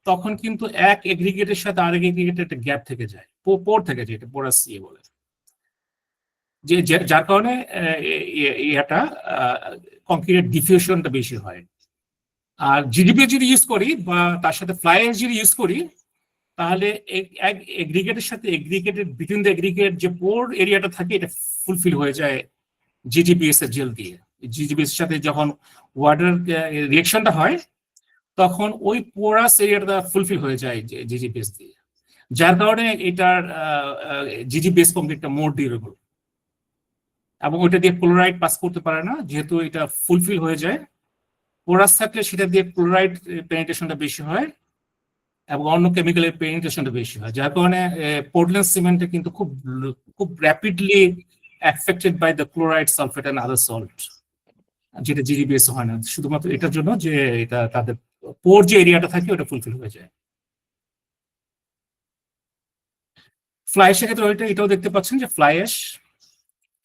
তখন কিন্তু এক এগ্রিগেটের সাথে আরেক এগ্রিগেটের একটা গ্যাপ থেকে যায়, পোর থেকে যায়, এটা পোরাস ইয়ে বলে, যে যার কারণে এটা কংক্রিটের ডিফিউশনটা বেশি হয়। আর জিডিপি যদি ইউজ করি বা তার সাথে ফ্লাই অ্যাশ যদি ইউজ করি, তাহলে এক এগ্রিগেটের সাথে এগ্রিগেটের বিটুইন দ্য এগ্রিগেট যে পোর এরিয়াটা থাকে এটা ফুলফিল হয়ে যায় জিজিবিএস এর জেল দিয়ে। জিজিবিএস এর সাথে যখন ওয়াটার রিয়েকশনটা হয় তখন ওই পোরাস এরিয়াটা ফুলফিল হয়ে যায় জিজিবিএস দিয়ে, যার কারণে এটার জিজিবিএস কংক্রিটটা মোর ডিউরেবল, এবং ওইটা দিয়ে ক্লোরাইড পাস করতে পারে না, যেহেতু এটা ফুলফিল হয়ে যায়। পোরাস থাকলে সেটা দিয়ে ক্লোরাইড পেনিট্রেশনটা বেশি হয় এবং অন্য কেমিক্যালের পেনিট্রেশনটা বেশি হয়, যার কারণে পোর্টল্যান্ড সিমেন্টে কিন্তু খুব rapidly affected by the chloride, sulphate and other salt, যেটা জিজিবিএস হয় না, শুধুমাত্র এটার জন্য যে এটা তাদের পোর যে এরিয়াটা থাকে ওটা ফুলফিল হয়ে যায়। ফ্লাই অ্যাশের ক্ষেত্রে এটাও দেখতে পাচ্ছেন যে ফ্লাই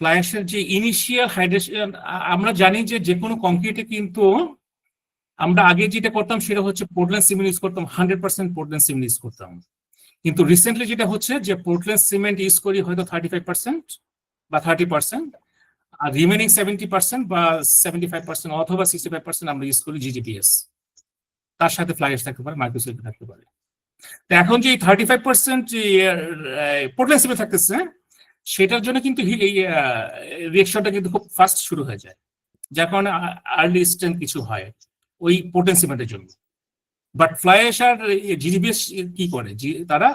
অ্যাশের যে ইনিশিয়াল হাইড্রেশন, আমরা জানি যে কোনো কংক্রিটে কিন্তু আমরা আগে যেটা করতাম সেটা হচ্ছে পোর্টল্যান্ড সিমেন্ট ইউজ করতাম, 100% পোর্টল্যান্ড সিমেন্ট ইউজ করতাম। কিন্তু রিসেন্টলি যেটা হচ্ছে যে পোর্টল্যান্ড সিমেন্ট ইউজ করি হয়তো 35% বা 30%, আর রিমেনিং 70% বা 75% অথবা 65% আমরা ইউজ করি জিজিপিএস, তার সাথে ফ্লাই অ্যাশ থাকতে পারে, মাইক্রোসিল্ক থাকতে পারে। তো এখন যে 35% পোর্টল্যান্ড সিমেন্ট থাকতেছে সেটার জন্য কিন্তু এই রিয়েকশনটা কিন্তু খুব ফাস্ট শুরু হয়ে যায়, যার কারণে আর্লি স্ট্রেন্থ কিছু হয় ওই পোর্টল্যান্ড সিমেন্টের জন্য। বাট ফ্লাই অ্যাশ আর জিজিবিএস কি করে, তারা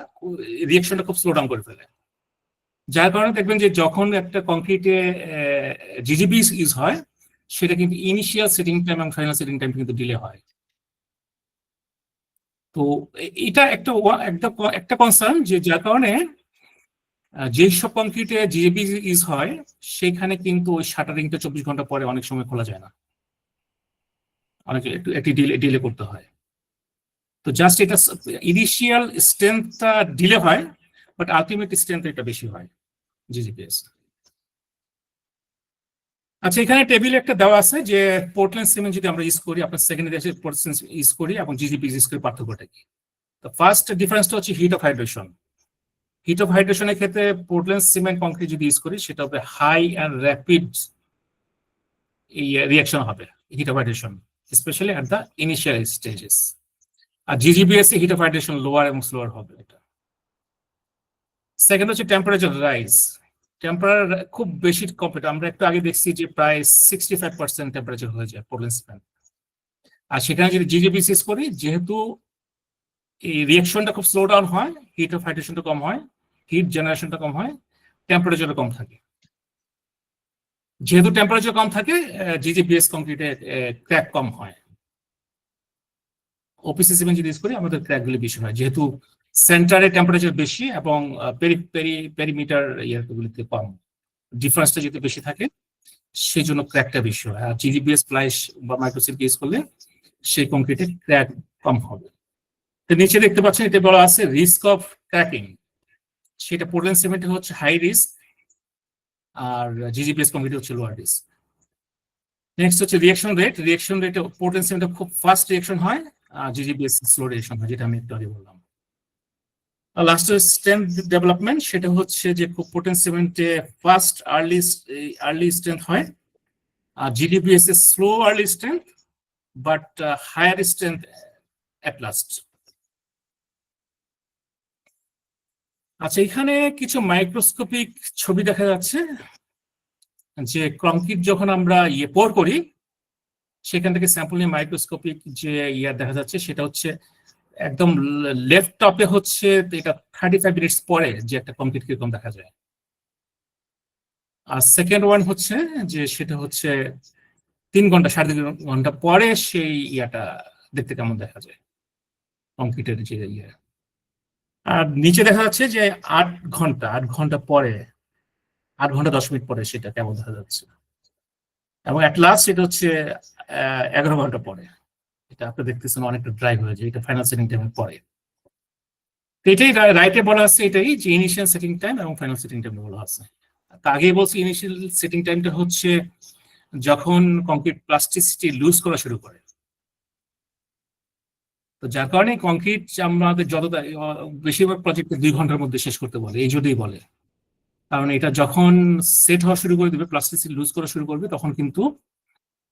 রিয়েকশনটা খুব স্লো ডাউন করে ফেলে, যার কারণে দেখবেন যে যখন একটা কংক্রিটে জিজিবিএস ইউজ হয় সেটা কিন্তু ইনিশিয়াল সেটিং টাইম এবং ফাইনাল সেটিং টাইম কিন্তু ডিলে হয়। তো এটা একটা কনসার্ন, যে যার কারণে যেসব কংক্রিটে জিজিবি ইউজ হয় সেখানে কিন্তু ওই শাটারিংটা 24 ঘন্টা পরে অনেক সময় খোলা যায় না, অনেক একটি ডিলে করতে হয়। তো জাস্ট এটা ইনিশিয়াল স্ট্রেংথটা ডিলে হয়, বাট আলটিমেট স্ট্রেংথ এটা বেশি হয় জিজিপিএস। আচ্ছা, এখানে টেবিলে একটা দেওয়া আছে যে পোর্টল্যান্ড সিমেন্ট যদি আমরা ইউজ করি, আপনার সেকেন্ডারি পোর্টল্যান্ড ইউজ করি এবং জিজিপি ইউজ করি, পার্থক্যটা কি? তো ফার্স্ট ডিফারেন্সটা হচ্ছে heat of hydration. Heat of হাইড্রেশনের ক্ষেত্রে পোর্টল্যান্ড সিমেন্ট কংক্রিট যদি ইউজ করি সেটা হবে হাই অ্যান্ড র্যাপিড রিয়াকশন হবে, heat of hydration specially at the initial stages. আর জিজিবিএস এ হিট অফ হাইড্রেশন লোয়ার এবং স্লোয়ার হবে। এটা সেকেন্ড হচ্ছে টেম্পারেচার রাইজ। টেম্পারেচার খুব বেশি কম্পিট, আমরা একটু আগে দেখছি যে প্রায় 65% টেম্পারেচার হয়ে যায় পোর্টল্যান্ড সিমেন্ট। আর সেখানে যদি জিজিবিএস ইউজ করি, যেহেতু এই রিয়াকশনটা খুব স্লো ডাউন হয়, হিট অফ হাইড্রেশনটা কম হয়, হিট জেনারেশনটা কম হয়, টেম্পারেচারটা কম থাকে। যেহেতু টেম্পারেচার কম থাকে, জিজিবিএস কংক্রিটে ক্র্যাক কম হয়। ওপিসি সিমেন্ট যদি ইউজ করি আমাদের ক্র্যাকগুলি বেশি হয়, যেহেতু সেন্টারে টেম্পারেচার বেশি এবং পেরিমিটার ইয়ারগুলিতে কম, ডিফারেন্সটা যদি বেশি থাকে সেই জন্য ক্র্যাকটা বেশি হয়। আর জিজিবিএস ফ্লাইশ বা মাইক্রোসিল্ক ইউজ করলে সেই কংক্রিটে ক্র্যাক কম হবে। তো নিচে দেখতে পাচ্ছেন এটা বলা আছে রিস্ক অফ ক্র্যাকিং, সেটা পোর্টল্যান্ড সিমেন্টে হচ্ছে হাই রিস্ক আর জিজিবিএস কংক্রিটে হচ্ছে লোয়ার রিস্ক। নেক্সট হচ্ছে রিঅ্যাকশন রেট। রিঅ্যাকশন রেটে পোর্টল্যান্ড সিমেন্টে খুব ফাস্ট রিঅ্যাকশন হয়, আর জিজিবিএস স্লো রিঅ্যাকশন হয়, যেটা আমি একটু আগে বললাম। লাস্ট স্ট্রেংথ ডেভেলপমেন্ট, সেটা হচ্ছে যে পোর্টল্যান্ড সিমেন্টে ফাস্ট আর্লি স্ট্রেংথ হয়, আর জিডিবিএস এ slow early strength but higher strength at last. আচ্ছা, এখানে কিছু মাইক্রোস্কোপিক ছবি দেখা যাচ্ছে যে কংক্রিট যখন আমরা পোর করি সেখান থেকে স্যাম্পল নিয়ে মাইক্রোস্কোপিক যে দেখা যাচ্ছে সেটা হচ্ছে একদম লেফট টপে হচ্ছে এটা 35 মিনিটস পরে যে একটা কংক্রিট কিরকম দেখা যায়, আর সেকেন্ড ওয়ান হচ্ছে যে সেটা হচ্ছে 3 ঘন্টা 3.5 ঘন্টা পরে সেই দেখতে কেমন দেখা যায় কংক্রিটের যে আর নিচে দেখা যাচ্ছে যে 8 ঘন্টা পরে, 8 ঘন্টা 10 মিনিট পরে সেটা কেমন দেখা যাচ্ছে, এবং অ্যাট লাস্ট এটা হচ্ছে 11 ঘন্টা পরে। এটা আপনি দেখতেছেন অনেকটা ড্রাই হয়ে যায়, এটা ফাইনাল সেটিং টাইমের পরে। এটাই রাইটে বলা আছে, এটাই যে ইনিশিয়াল সেটিং টাইম এবং ফাইনাল সেটিং টাইম বলা আছে। আগেই বলছি ইনিশিয়াল সেটিং টাইমটা হচ্ছে যখন কংক্রিট প্লাস্টিসিটি লুজ করা শুরু করে। তো যার কারণে কংক্রিট আমাদের যত বেশিরভাগ প্রজেক্টে 2 ঘন্টার মধ্যে শেষ করতে বলে, এই জন্যই বলে, কারণ এটা যখন সেট হওয়া শুরু করে দেবে, প্লাস্টিসিটি লুজ করা শুরু করবে, তখন কিন্তু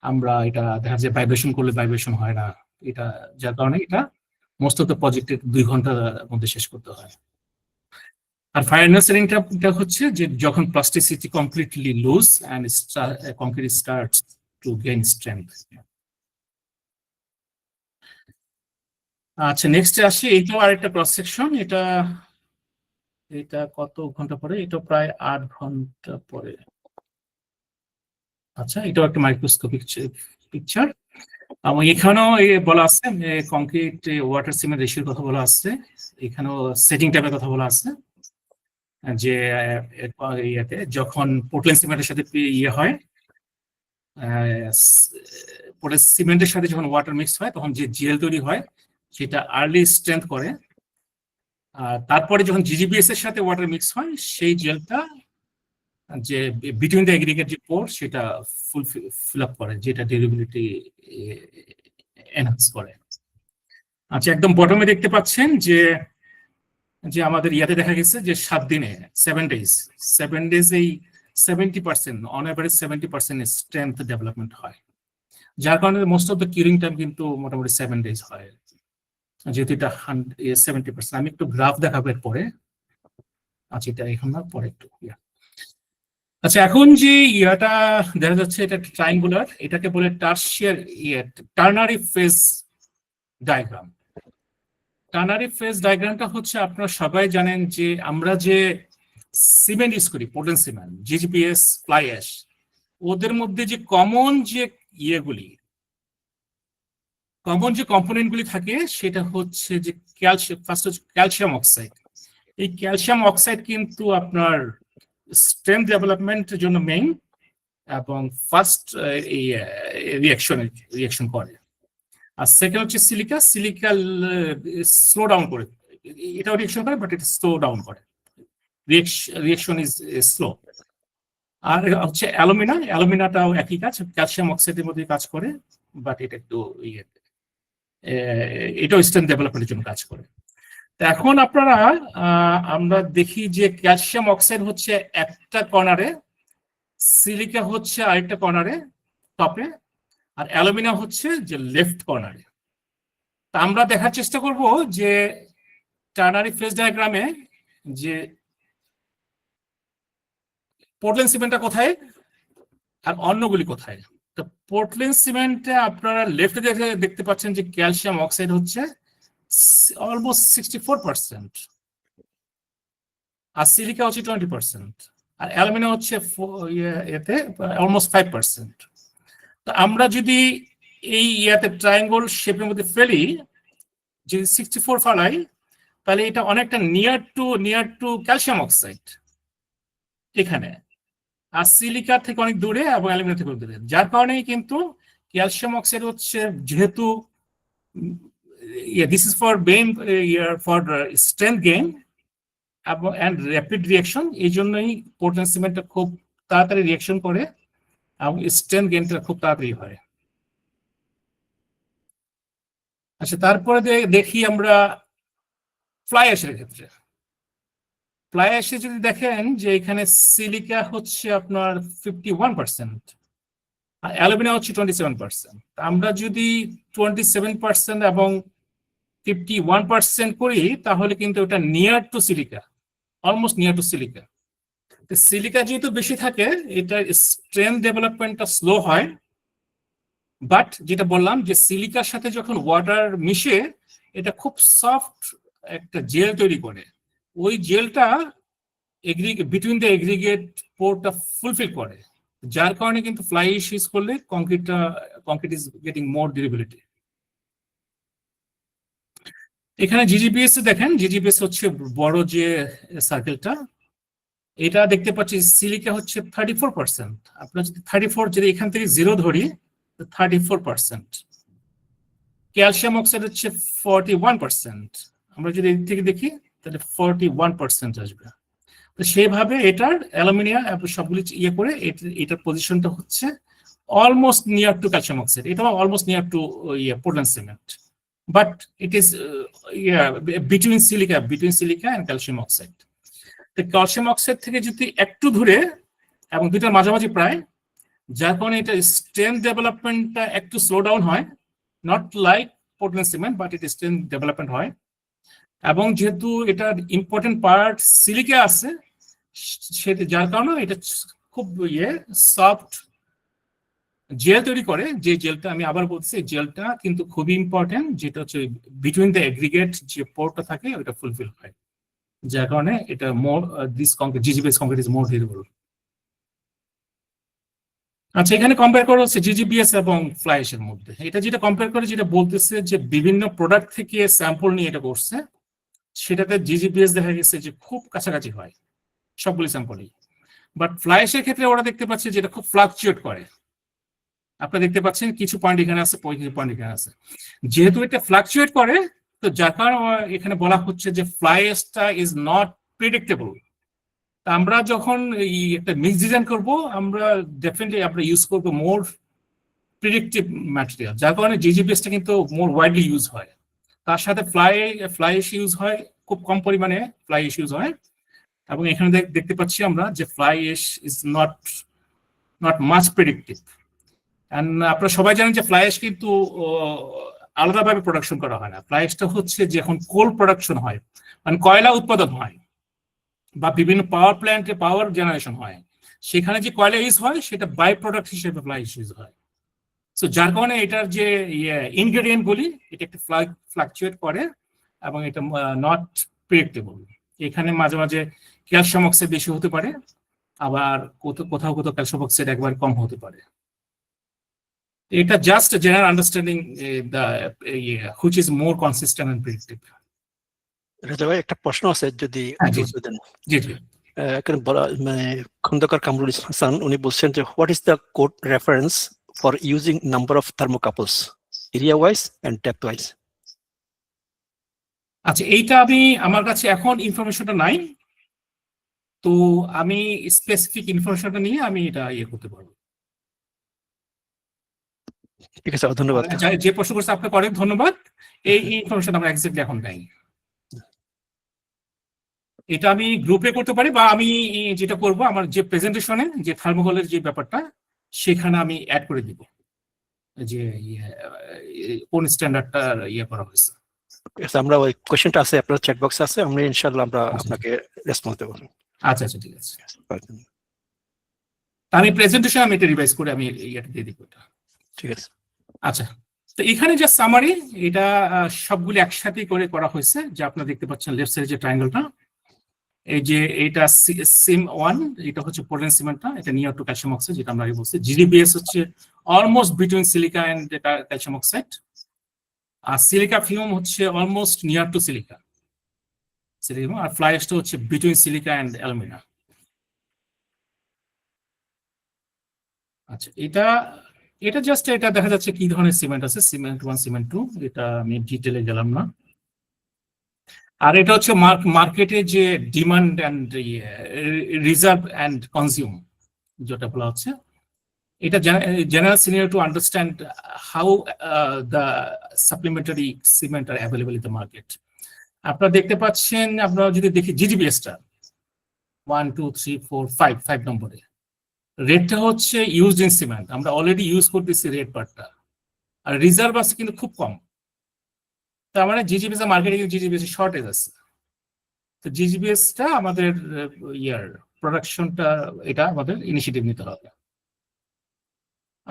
আমরা এটা দেখা যায় ভাইব্রেশন করলে ভাইব্রেশন হয় না, এটা যার কারণে এটা মোস্ট অফ দ্য প্রজেক্টে 2 ঘন্টার মধ্যে শেষ করতে হয়। আর ফাইনাল সেটিংটা হচ্ছে যে যখন plasticity completely lose and concrete starts to gain strength. আচ্ছা, নেক্সট আসি, এইটাও আরেকটা ক্রস সেকশন। এটা কত ঘন্টা পরে? এটা প্রায় 8 ঘন্টা পরে। আচ্ছা, এটাও একটা মাইক্রোস্কোপিক পিকচার, এবং এখানেও বলা আছে কংক্রিট ওয়াটার সিমেন্ট রেশিওর কথা বলা আছে, এখানেও সেটিং টাইপের কথা বলা আছে, যে যখন পোর্টল্যান্ড সিমেন্টের সাথে হয়, পোর্টল্যান্ড সিমেন্টের সাথে যখন ওয়াটার মিক্স হয় তখন যে জেল তৈরি হয় সেটা আর্লি স্ট্রেংথ করে, আর তারপরে যখন জিজিবিএস এর সাথে ওয়াটার মিক্স হয় সেই জেলটা যে বিটুইন দ্য এগ্রিগেট যে পোর সেটা ফিল আপ করে, যেটা ডিউরেবিলিটি এনহান্স করে। আচ্ছা, একদম বটমে দেখতে পাচ্ছেন যে আমাদের দেখা গেছে যে 7 দিনে 7 ডেজ এই 70% অন এভারেজ 70% স্ট্রেংথ ডেভেলপমেন্ট হয়, যার কারণে most of the curing time কিন্তু মোটামুটি 7 ডেজ হয়, যেহেতু এটা 70%। আমি একটু গ্রাফ দেখাবো এরপরে। আচ্ছা, এটা এখন না, পরে একটু আচ্ছা, এখন যে দেখা যাচ্ছে এটা ট্রায়াঙ্গুলার, এটাকে বলে ternary phase diagram. Ternary phase ডায়াগ্রামটা হচ্ছে আপনারা সবাই জানেন যে আমরা যে সিমেন্ট ইউজ করি, Portland cement, GGBS, fly ash, ওদের মধ্যে যে কমন যে কম্পোনেন্ট গুলি থাকে সেটা হচ্ছে যে ফার্স্ট হচ্ছে ক্যালসিয়াম অক্সাইড। এই ক্যালসিয়াম অক্সাইড কিন্তু আপনার স্ট্রেংথ ডেভেলপমেন্টের জন্য মেইন এবং ফার্স্ট রিঅ্যাকশন করে। আর সেকেন্ড হচ্ছে সিলিকা স্লো ডাউন করে, এটাও রিঅ্যাকশন করে বাট এটা স্লো ডাউন করে, রিঅ্যাকশন ইজ স্লো। আর হচ্ছে অ্যালুমিনাটাও একই কাজ, ক্যালসিয়াম অক্সাইডের মধ্যে কাজ করে, বাট এটা একটু এটাও স্ট্রেংথ ডেভেলপমেন্টের জন্য কাজ করে। এখন আমরা দেখি যে ক্যালসিয়াম অক্সাইড হচ্ছে একটা কর্নারে, সিলিকা হচ্ছে আরেকটা কর্নারে টপে, আর অ্যালুমিনিয়াম হচ্ছে যে লেফট কর্নারে। তা আমরা দেখার চেষ্টা করব যে টার্নারি ফেজ ডায়াগ্রামে যে পোর্টল্যান্ড সিমেন্টটা কোথায় আর অন্যগুলি কোথায়। তো পোর্টল্যান্ড সিমেন্টে আপনারা লেফটে দেখতে পাচ্ছেন যে ক্যালসিয়াম অক্সাইড হচ্ছে অলমোস্ট 64%, আর সিলিকা হচ্ছে 20%। আর অ্যালুমিনিয়াম হচ্ছে এতে অলমোস্ট 5%। তো আমরা যদি এই ট্রায়াঙ্গল শেপের মধ্যে ফেলি, যদি 64 ফালাই, তাহলে এটা অনেকটা নিয়ার টু ক্যালসিয়াম অক্সাইড এখানে, আর সিলিকা থেকে অনেক দূরে এবং অ্যালুমিনিয়াম থেকে দূরে। যার কারণেই কিন্তু ক্যালসিয়াম অক্সাইড হচ্ছে, যেহেতু this is for strength gain এবং র্যাপিড রিয়াকশন, এই জন্যই পোর্টল্যান্ড সিমেন্টটা খুব তাড়াতাড়ি রিয়াকশন করে এবং স্ট্রেংথ গেইনটা খুব তাড়াতাড়ি হয়। আচ্ছা, তারপরে দেখি আমরা ফ্লাই অ্যাশের ক্ষেত্রে। ফ্লাই অ্যাশে যদি দেখেন যে এখানে সিলিকা হচ্ছে আপনার 51% আর অ্যালুমিনিয়াম হচ্ছে 27%। আমরা যদি 27% এবং 51% করি, তাহলে কিন্তু ওটা near to silica, almost near to silica. Silica যেহেতু বেশি থাকে, এটার স্ট্রেংথ ডেভেলপমেন্টটা স্লো হয়। বাট যেটা বললাম যে সিলিকার সাথে যখন ওয়াটার মিশে, এটা খুব সফট একটা জেল তৈরি করে। ওই জেলটা between the aggregate paratha fulfil করে, যার কারণে কিন্তু ফ্লাই অ্যাশ ইউজ করলে concrete is getting more durability. এখানে জিজিবিএস দেখেন, জিজিবিএস হচ্ছে বড় যে সার্কেলটা, এটা দেখতে পাচ্ছি সিলিকা হচ্ছে 34%। আপনার যদি 34, যদি এখান থেকে 0 ধরি, 34%। ক্যালসিয়াম অক্সাইড হচ্ছে 41%। আমরা যদি এদিক থেকে দেখি, তাহলে 41% আসবে। তো সেভাবে এটার অ্যালুমিনিয়াম সবগুলি করে এটার পজিশনটা হচ্ছে almost near to calcium oxide, এটাও almost near to Portland cement, but it is between silica and calcium oxide. তো ক্যালসিয়াম অক্সাইড থেকে যদি একটু দূরে এবং দুইটার মাঝামাঝি প্রায়, যার কারণে এটা স্ট্রেংথ ডেভেলপমেন্টটা একটু স্লো ডাউন হয়, not like Portland cement, but এটা স্ট্রেংথ ডেভেলপমেন্ট হয়। এবং যেহেতু এটার ইম্পর্টেন্ট পার্ট সিলিকা আছে, যার কারণে এটা খুব সফট জেল তৈরি করে। যে জেলটা আমি আবার বলছি, জেলটা কিন্তু খুবই ইম্পর্টেন্ট, যেটা হচ্ছে বিটুইন দ্য এগ্রিগেট যে পোরটা থাকে ওটা ফুলফিল হয়, যার কারণে এটা more this concrete, GGBS concrete is more durable. আচ্ছা, এখানে কম্পেয়ার করা হচ্ছে জিজিবিএস এবং ফ্লাই অ্যাশের মধ্যে। এটা যেটা কম্পেয়ার করে, যেটা বলতেছে যে বিভিন্ন প্রোডাক্ট থেকে স্যাম্পল নিয়ে এটা করছে, সেটাতে জিজিবিএস দেখা গেছে যে খুব কাছাকাছি হয় সবগুলি স্যাম্পলই। বাট ফ্লাই অ্যাশের ক্ষেত্রে ওরা দেখতে পাচ্ছে যেটা খুব ফ্লাকচুয়েট করে। আপনারা দেখতে পাচ্ছেন কিছু পয়েন্ট এখানে আছে, কিছু পয়েন্ট এখানে আছে। যেহেতু এটা ফ্লাকচুয়েট করে, তো যার কারণে এখানে বলা হচ্ছে যে ফ্লাই অ্যাশটা ইজ নট প্রেডিক্টেবল। আমরা যখন এই একটা মিক্স ডিজাইন করবো, আমরা ডেফিনেটলি আমরা ইউজ করবো মোর প্রেডিক্টিভ ম্যাটেরিয়াল, যার কারণে জিজিবিএসটা কিন্তু মোর ওয়াইডলি ইউজ হয়। তার সাথে ফ্লাই অ্যাশ ইউজ হয়, খুব কম পরিমাণে ফ্লাই অ্যাশ ইউজ হয়। এবং এখানে দেখতে পাচ্ছি আমরা যে fly ash is not much predictive. And আপনারা সবাই জানেন যে ফ্লাই অ্যাশ কিন্তু আলাদাভাবে প্রোডাকশন করা হয় না। ফ্লাই অ্যাশটা হচ্ছে যখন কোল প্রোডাকশন হয়, মানে কয়লা উৎপাদন হয় বা বিভিন্ন পাওয়ার প্ল্যান্টে পাওয়ার জেনারেশন হয়, সেখানে যে কয়লা ইউজ হয় সেটা বাই প্রোডাক্ট হিসেবে ফ্লাই অ্যাশ ইউজ হয়। সো যার কারণে এটার যে ইনগ্রেডিয়েন্ট গুলি, এটা একটু ফ্লাকচুয়েট করে এবং এটা নট প্রেডিক্টেবল। এখানে মাঝে মাঝে ক্যালসিয়াম অক্সাইড বেশি হতে পারে, আবার কোথাও কোথাও ক্যালসিয়াম অক্সাইড একবার কম হতে পারে। এটা just general understanding which is more consistent and predictive. Raja ভাই, একটা প্রশ্ন আছে, যদি জি জি। এখানে বলা, মানে খন্দকার কামরুল হাসান উনি বলছেন যে what is the code reference for using number of thermocouples area wise and depth wise? আচ্ছা, এইটা আমার কাছে এখন ইনফরমেশনটা নাই, তো আমি স্পেসিফিক ইনফরমেশনটা নিয়ে আমি এটা করতে পারবো। ঠিক আছে, ধন্যবাদ। যে প্রশ্ন করছে আপনাকে অনেক ধন্যবাদ। এই ইনফরমেশন আমরা এক্স্যাক্টলি এখন নাই। এটা আমি গ্রুপে করতে পারি, বা আমি যেটা করব, আমার যে প্রেজেন্টেশনে যে থার্মোকলের যে ব্যাপারটা, সেখানে আমি অ্যাড করে দিব যে কোন স্ট্যান্ডার্ডটা করা হয়েছে। আমরা ওই কোশ্চেনটা আছে আপনার চ্যাট বক্সে আছে, আমরা ইনশাআল্লাহ আমরা আপনাকে রেসপন্স দেব। আচ্ছা আচ্ছা, ঠিক আছে। আমি প্রেজেন্টেশন আমি এটা রিভাইজ করে আমি এটা দিয়ে দিব। ঠিক আছে। আচ্ছা, তো এখানে যে সামারি, এটা সবগুলি একসাথে করে করা হয়েছে, যে আপনারা দেখতে পাচ্ছেন লেফট সাইডে যে ট্রায়াঙ্গেলটা, এই যে এটা সিম 1, এটা হচ্ছে পোর্টল্যান্ড সিমেন্টটা, এটা নিয়ার টু ক্যালসিয়াম অক্সাইড, যেটা আমরা আগে বলছি। জিজিবিএস হচ্ছে almost between silica and calcium oxide, আর সিলিকা ফিউম হচ্ছে অলমোস্ট নিয়ার টু সিলিকা, আর ফ্লাই অ্যাশটা হচ্ছে বিটুইন সিলিকা এন্ড অ্যালুমিনা। আচ্ছা, এটা জাস্ট এটা দেখা যাচ্ছে কি ধরনের সিমেন্ট আছে, সিমেন্ট 1, সিমেন্ট 2, এটা আমি ডিটেলে গেলাম না। আর এটা হচ্ছে মার্কেটে যে demand and reserve and consume যেটা বলা হচ্ছে, এটা general scenario to understand how the supplementary cement R available in the market. আপনারা দেখতে পাচ্ছেন, আপনারা যদি দেখি জিজিবিএসটা 1, 2, 3, 4, 5 নম্বরে, রেটটা হচ্ছে ইউজড ইন সিমেন্ট, আমরা অলরেডি ইউজ করতেছি রেট পার্টটা, আর রিজার্ভ আছে কিন্তু খুব কম। তার মানে জিজিবিএস মার্কেটে জিজিবিএস শর্টেজ আছে। তো জিজিবিএসটা আমাদের প্রোডাকশনটা, এটা আমাদের ইনিশিয়েটিভ নিতে হবে।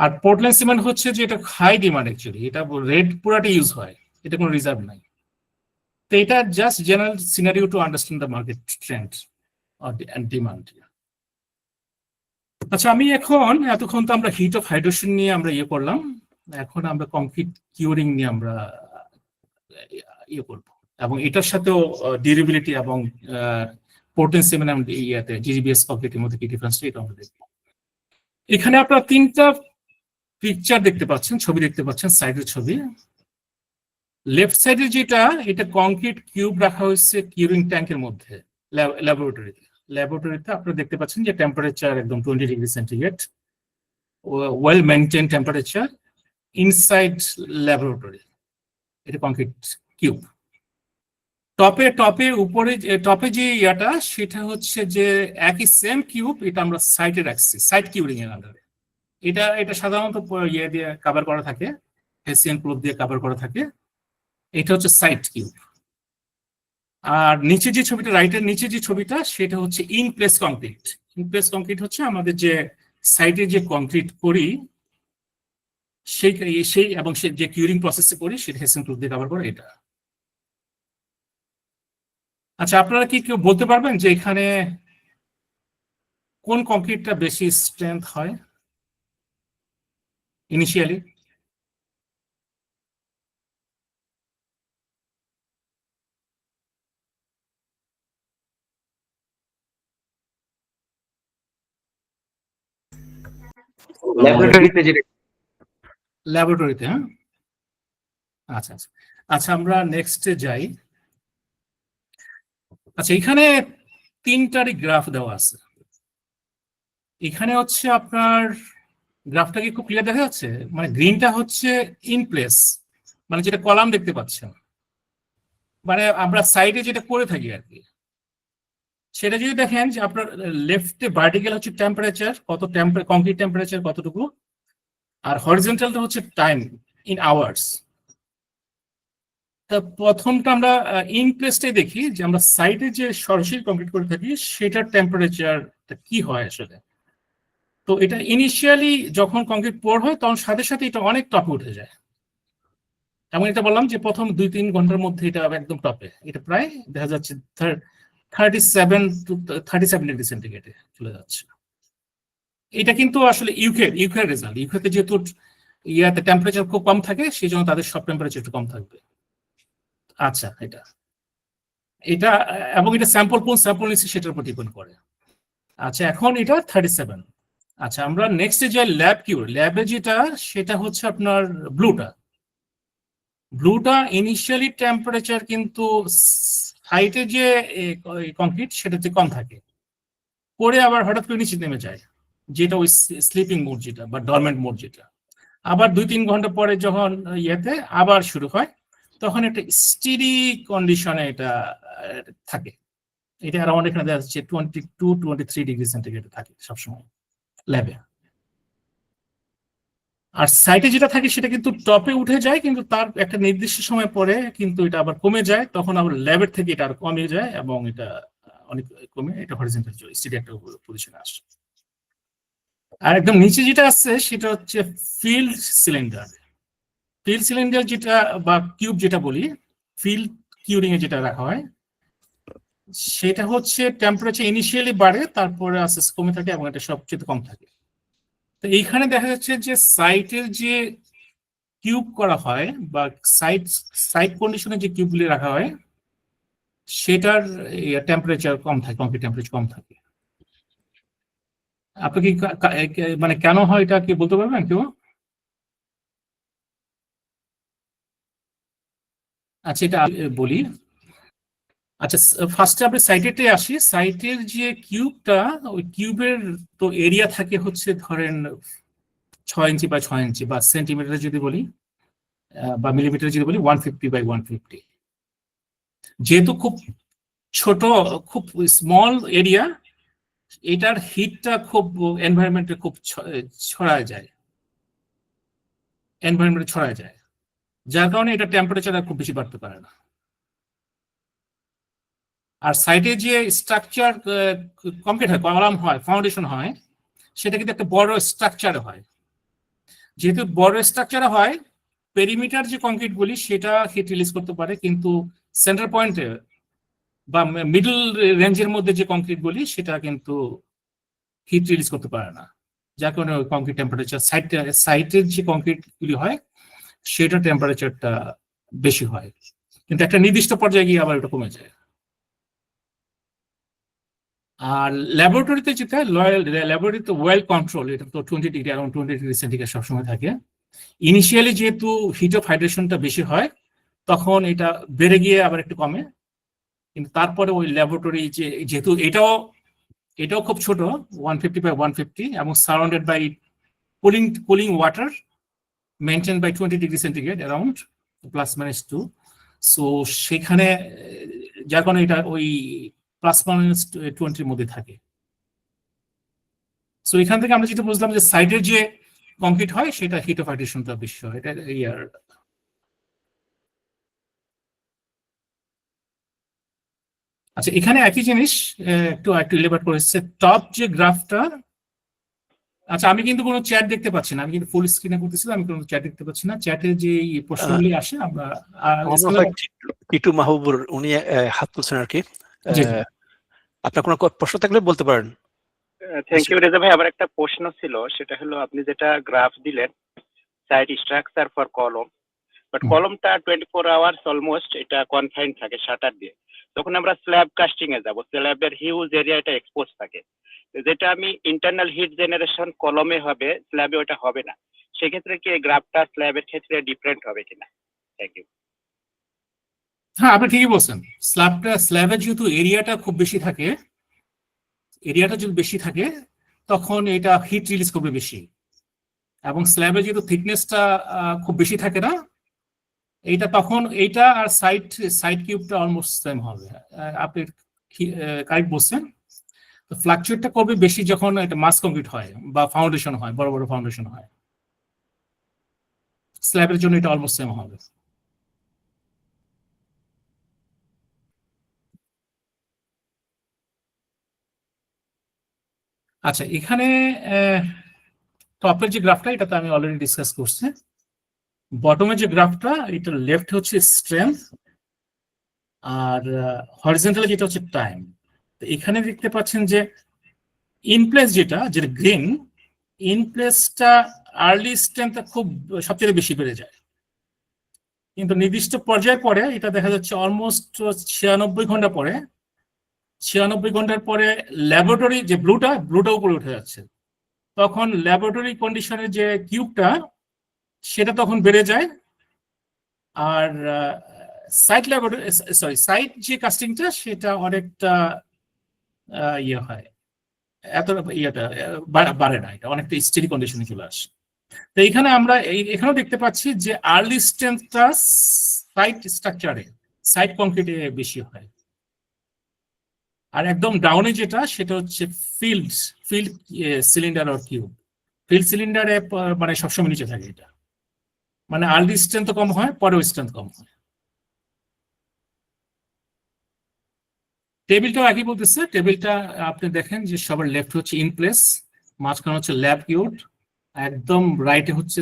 আর পোর্টল্যান্ড সিমেন্ট হচ্ছে যে এটা হাই ডিমান্ড, অ্যাকচুয়ালি এটা রেট পুরাটা ইউজ হয়, এটা কোনো রিজার্ভ নাই। তো এটা just general scenario to understand the market trend and demand. আচ্ছা, আমি এতক্ষণ তো আমরা হিট অফ হাইড্রোজেন নিয়ে আমরা করলাম, এখন আমরা কংক্রিট কিউরিং নিয়ে আমরা করবো, এবং এটার সাথেও ডিউরেবিলিটি এবং পোর্টল্যান্ড সিমেন্ট এবং জিজিবিএস কংক্রিটের মধ্যে কি ডিফারেন্স, এটা আমরা দেখবো। এখানে আপনারা 3টা পিকচার দেখতে পাচ্ছেন, ছবি দেখতে পাচ্ছেন, সাইডের ছবি। লেফট সাইডে যেটা, এটা কংক্রিট কিউব রাখা হয়েছে কিউরিং ট্যাঙ্কের মধ্যে ল্যাবরেটরিতে আপনারা দেখতে পাচ্ছেন যে টেম্পারেচার একদম 20 degree centigrade, well maintain temperature inside laboratory. এটা কংক্রিট কিউব। টপে যে ইয়াটা, সেটা হচ্ছে যে একই সেম কিউব, এটা আমরা সাইটে রাখছি, সাইট কিউরিং এর আন্ডারে। এটা সাধারণত দিয়ে কভার করা থাকে, হেসিয়ান ক্লোথ দিয়ে কভার করা থাকে। এটা হচ্ছে সাইট কিউব। আর নিচে যে ছবিটা, রাইটের নিচে যে ছবিটা, সেটা হচ্ছে in place concrete. In place concrete হচ্ছে আমাদের যে সাইটে যে কংক্রিট করি সেই এবং সে যে কিউরিং প্রসেসে করি, সেটা হেসিয়ান ক্লোথ দিয়ে কভার করে এটা। আচ্ছা, আপনারা কি কেউ বলতে পারবেন যে এখানে কোন কংক্রিটটা বেশি স্ট্রেংথ হয় ইনিশিয়ালি? ল্যাবরেটরিতে, হ্যাঁ। আচ্ছা আচ্ছা আচ্ছা, আমরা নেক্সটে যাই। আচ্ছা, এখানে 3টারই গ্রাফ দেওয়া আছে। এখানে হচ্ছে আপনার গ্রাফটা কি খুব ক্লিয়ার দেখা যাচ্ছে? মানে গ্রিনটা হচ্ছে ইন প্লেস, মানে যেটা কলাম দেখতে পাচ্ছেন, মানে আমরা সাইডে যেটা করে থাকি আর কি, সেটা যদি দেখেন যে আপনার লেফটে ভার্টিক্যাল হচ্ছে টেম্পারেচার, কত কংক্রিট টেম্পারেচার কতটুকু, আর হরিজন্টালটা হচ্ছে টাইম ইন আওয়ার্স। তা প্রথমটা আমরা ইন প্লেসটাই দেখি, যে আমরা সাইডে যে সরাসরি কংক্রিট করে থাকি সেটার টেম্পারেচারটা কি হয় আসলে। তো এটা ইনিশিয়ালি যখন কংক্রিট পোর হয়, তখন সাথে সাথে এটা অনেক টপে উঠে যায়। এমন এটা বললাম যে প্রথম 2-3 ঘন্টার মধ্যে এটা একদম টপে, এটা প্রায় দেখা যাচ্ছে 37 ডিগ্রি সেন্টিগ্রেডে চলে যাচ্ছে। এটা কিন্তু আসলে ইউকের রেজাল্ট। ইউকেতে যেহেতু ইয়াতে টেম্পারেচার খুব কম থাকে, সেই জন্য তাদের সব টেম্পারেচার একটু কম থাকবে। আচ্ছা, এটা এবং এটা কোন স্যাম্পল নিচ্ছে সেটার উপর ডিপেন্ড করে। আচ্ছা, এখন এটা 37। আচ্ছা, আমরা নেক্সটে যাই ল্যাবে যেটা, সেটা হচ্ছে আপনার ব্লুটা ইনিশিয়ালি টেম্পারেচার কিন্তু হাইটে যে কংক্রিট সেটাতে কম থাকে, পরে আবার হঠাৎ করে নিচে নেমে যায়, যেটা ওই স্লিপিং মোড যেটা বা ডরমেন্ট মোড যেটা। আবার 2-3 ঘন্টা পরে যখন আবার শুরু হয়, তখন একটা স্টেডি কন্ডিশনে এটা থাকে। এটা অ্যারাউন্ড এখানে দেখা যাচ্ছে 22-23 ডিগ্রি সেন্টিগ্রেড থাকে সবসময় ল্যাবে। আর সাইটে যেটা থাকে সেটা কিন্তু টপে উঠে যায়, কিন্তু তার একটা নির্দিষ্ট সময় পরে কিন্তু এটা আবার কমে যায়, তখন আবার ল্যাবের থেকে এটা আর কমে যায় এবং এটা অনেক কমে এটা হরিজন্টাল স্টেডি একটা পজিশনে আসে। আর একদম নিচে যেটা আছে সেটা হচ্ছে ফিল্ড সিলিন্ডার যেটা বা কিউব যেটা বলি, ফিল্ড কিউরিং এ যেটা রাখা হয়, সেটা হচ্ছে টেম্পারেচার ইনিশিয়ালি বাড়ে, তারপরে আস্তে আস্তে কমে থাকে এবং এটা সবচেয়ে কম থাকে। তো এইখানে দেখা যাচ্ছে যে সাইটের যে কিউব করা হয় বা সাইট কন্ডিশনে যে কিউবগুলি রাখা হয় সেটার টেম্পারেচার কম থাকে, কংক্রিট টেম্পারেচার কম থাকে। আপনি কি মানে কেন হয় এটা কি বলতে পারবেন কেউ? আচ্ছা, এটা বলি। আচ্ছা, ফার্স্টে আপনি সাইটেতে আসি। সাইটের যে কিউবটা, ওই কিউবের তো এরিয়া থাকে হচ্ছে ধরেন 6 ইঞ্চি বা 6 ইঞ্চি, বা সেন্টিমিটার যদি বলি বা মিলিমিটার যদি বলি 150 বাই 150। যেহেতু খুব ছোট, খুব স্মল এরিয়া, এটার হিটটা খুব এনভায়রনমেন্টে খুব ছড়ায় যায়, এনভায়রনমেন্টে ছড়ায় যায়, যার কারণে এটা টেম্পারেচার খুব বেশি বাড়তে পারে না। আর সাইডে যে স্ট্রাকচার কংক্রিট হয়, কলাম হয়, ফাউন্ডেশন হয়, সেটা কিন্তু একটা বড় স্ট্রাকচারে হয়। যেহেতু বড় স্ট্রাকচারে হয়, পেরিমিটার যে কংক্রিট গুলি সেটা হিট রিলিজ করতে পারে, কিন্তু সেন্টার পয়েন্টে বা মিডল রেঞ্জের মধ্যে যে কংক্রিট গুলি সেটা কিন্তু হিট রিলিজ করতে পারে না, যার কারণে কংক্রিট টেম্পারেচার সাইটের যে কংক্রিট গুলি হয় সেটা টেম্পারেচারটা বেশি হয়, কিন্তু একটা নির্দিষ্ট পর্যায়ে গিয়ে আবার এটা কমে যায়। আর ল্যাবরেটরিতে যেটা, ল্যাবরেটরিতে ওয়েল কন্ট্রোল, এটা তো 20 ডিগ্রি, অ্যারাউন্ড 20 ডিগ্রি সেন্টিগ্রেড সবসময় থাকে। ইনিশিয়ালি যেহেতু হিট অফ হাইড্রেশনটা বেশি হয়, তখন এটা বেড়ে গিয়ে আবার একটু কমে, কিন্তু তারপরে ওই ল্যাবরেটরি যেহেতু এটাও খুব ছোট, 150 বাই 150, এবং surrounded by cooling water, maintain by 20 degree centigrade around +-2। So সেখানে যার কারণে এটা ওই +-20 মধ্যে থাকে। সো এখান থেকে আমরা যেটা বুঝলাম যে সাইডের যে কংক্রিট হয় সেটা হিট অফ হাইড্রেশনটা বেশি হয়, এটা ইয়ার। আচ্ছা, এখানে একই জিনিস একটু ইলেবারেট করেছে। টপ যে গ্রাফটা, আচ্ছা আমি কিন্তু কোনো চ্যাট দেখতে পাচ্ছি না, আমি কিন্তু ফুল স্ক্রিনে করতেছিলাম, আমি কোনো চ্যাট দেখতে পাচ্ছি না। চ্যাটে যে প্রশ্নগুলি আসে আমরা টিটু মাহবুবুর উনি হাত তুলছেন আর কি। জি। আপনার কোনো প্রশ্ন থাকলে বলতে পারেন। থ্যাংক ইউ রেজা ভাই। আমার একটা প্রশ্ন ছিল, সেটা হলো আপনি যেটা গ্রাফ দিলেন সাইড স্ট্রাকচার ফর কলম, বাট কলমটা 24 আওয়ার্স অলমোস্ট এটা কনফাইন থাকে শাটার দিয়ে। যখন আমরা স্ল্যাব কাস্টিং এ যাব, স্ল্যাবের হিউজ এরিয়া এটা এক্সপোজ থাকে, যেটা আমি ইন্টারনাল হিট জেনারেশন কলমে হবে, স্ল্যাবে ওটা হবে না। সেক্ষেত্রে কি এই গ্রাফটা স্ল্যাবের ক্ষেত্রে ডিফারেন্ট হবে কিনা? Thank you. হ্যাঁ, আপনি ঠিকই বলছেন। স্ল্যাবের যেহেতু এরিয়াটা খুব বেশি থাকে, এরিয়াটা যদি বেশি থাকে তখন এটা হিট রিলিজ করবে বেশি, এবং স্ল্যাবের যেহেতু থিকনেসটা খুব বেশি থাকে না, তখন এইটা আর সাইড কিউবটা অলমোস্ট সেম হবে। আপনি কারেক্ট বলছেন। তো ফ্লাকচুয়েটটা করবে বেশি যখন এটা মাস কংক্রিট হয় বা ফাউন্ডেশন হয়, বড় বড় ফাউন্ডেশন হয়। স্ল্যাবের জন্য এটা অলমোস্ট সেম হবে। আচ্ছা, এখানে টপের যে গ্রাফটা, এটা তো আমি অলরেডি ডিসকাস করছি। বটমের যে গ্রাফটা, এটা লেফট হচ্ছে স্ট্রেংথ, আর হরিজন্টাল যেটা হচ্ছে টাইম। তো এখানে দেখতে পাচ্ছেন যে ইনপ্লেস যেটা গ্রিন, ইনপ্লেসটা আর্লি স্ট্রেংথটা খুব সবচেয়ে বেশি বেড়ে যায়, কিন্তু নির্দিষ্ট পর্যায়ে পরে এটা দেখা যাচ্ছে অলমোস্ট 96 ঘন্টা পরে, 96 ঘন্টার পরে ল্যাবরেটরি যে ব্লুটা উপরে উঠে যাচ্ছে। তখন ল্যাবরেটরি কন্ডিশনের যে কিউবটা সেটা তখন বেড়ে যায়, আর সাইট যে কাস্টিংটা সেটা অনেকটা ইয়ে হয়, এত ইয়েটা বাড়ে না, এটা অনেকটা স্টেডি কন্ডিশনে চলে আসে। তো এখানে আমরা এখানেও দেখতে পাচ্ছি যে আর্লি স্ট্রেংথটা সাইট স্ট্রাকচারে, সাইট কংক্রিটে বেশি হয়, আর একদম ডাউনে যেটা সেটা হচ্ছে ফিল্ড সিলিন্ডার আর কিউব। ফিল্ড সিলিন্ডারে মানে সবসময় নিচে থাকে, এটা মানে আর্লি স্ট্রেংথ কম হয়, পরেও স্ট্রেংথ কম হয়। টেবিলটাও একই বলতেছে। টেবিলটা আপনি দেখেন যে সবার লেফট হচ্ছে ইন প্লেস, মাঝখানে হচ্ছে ল্যাব কিউব, একদম রাইটে হচ্ছে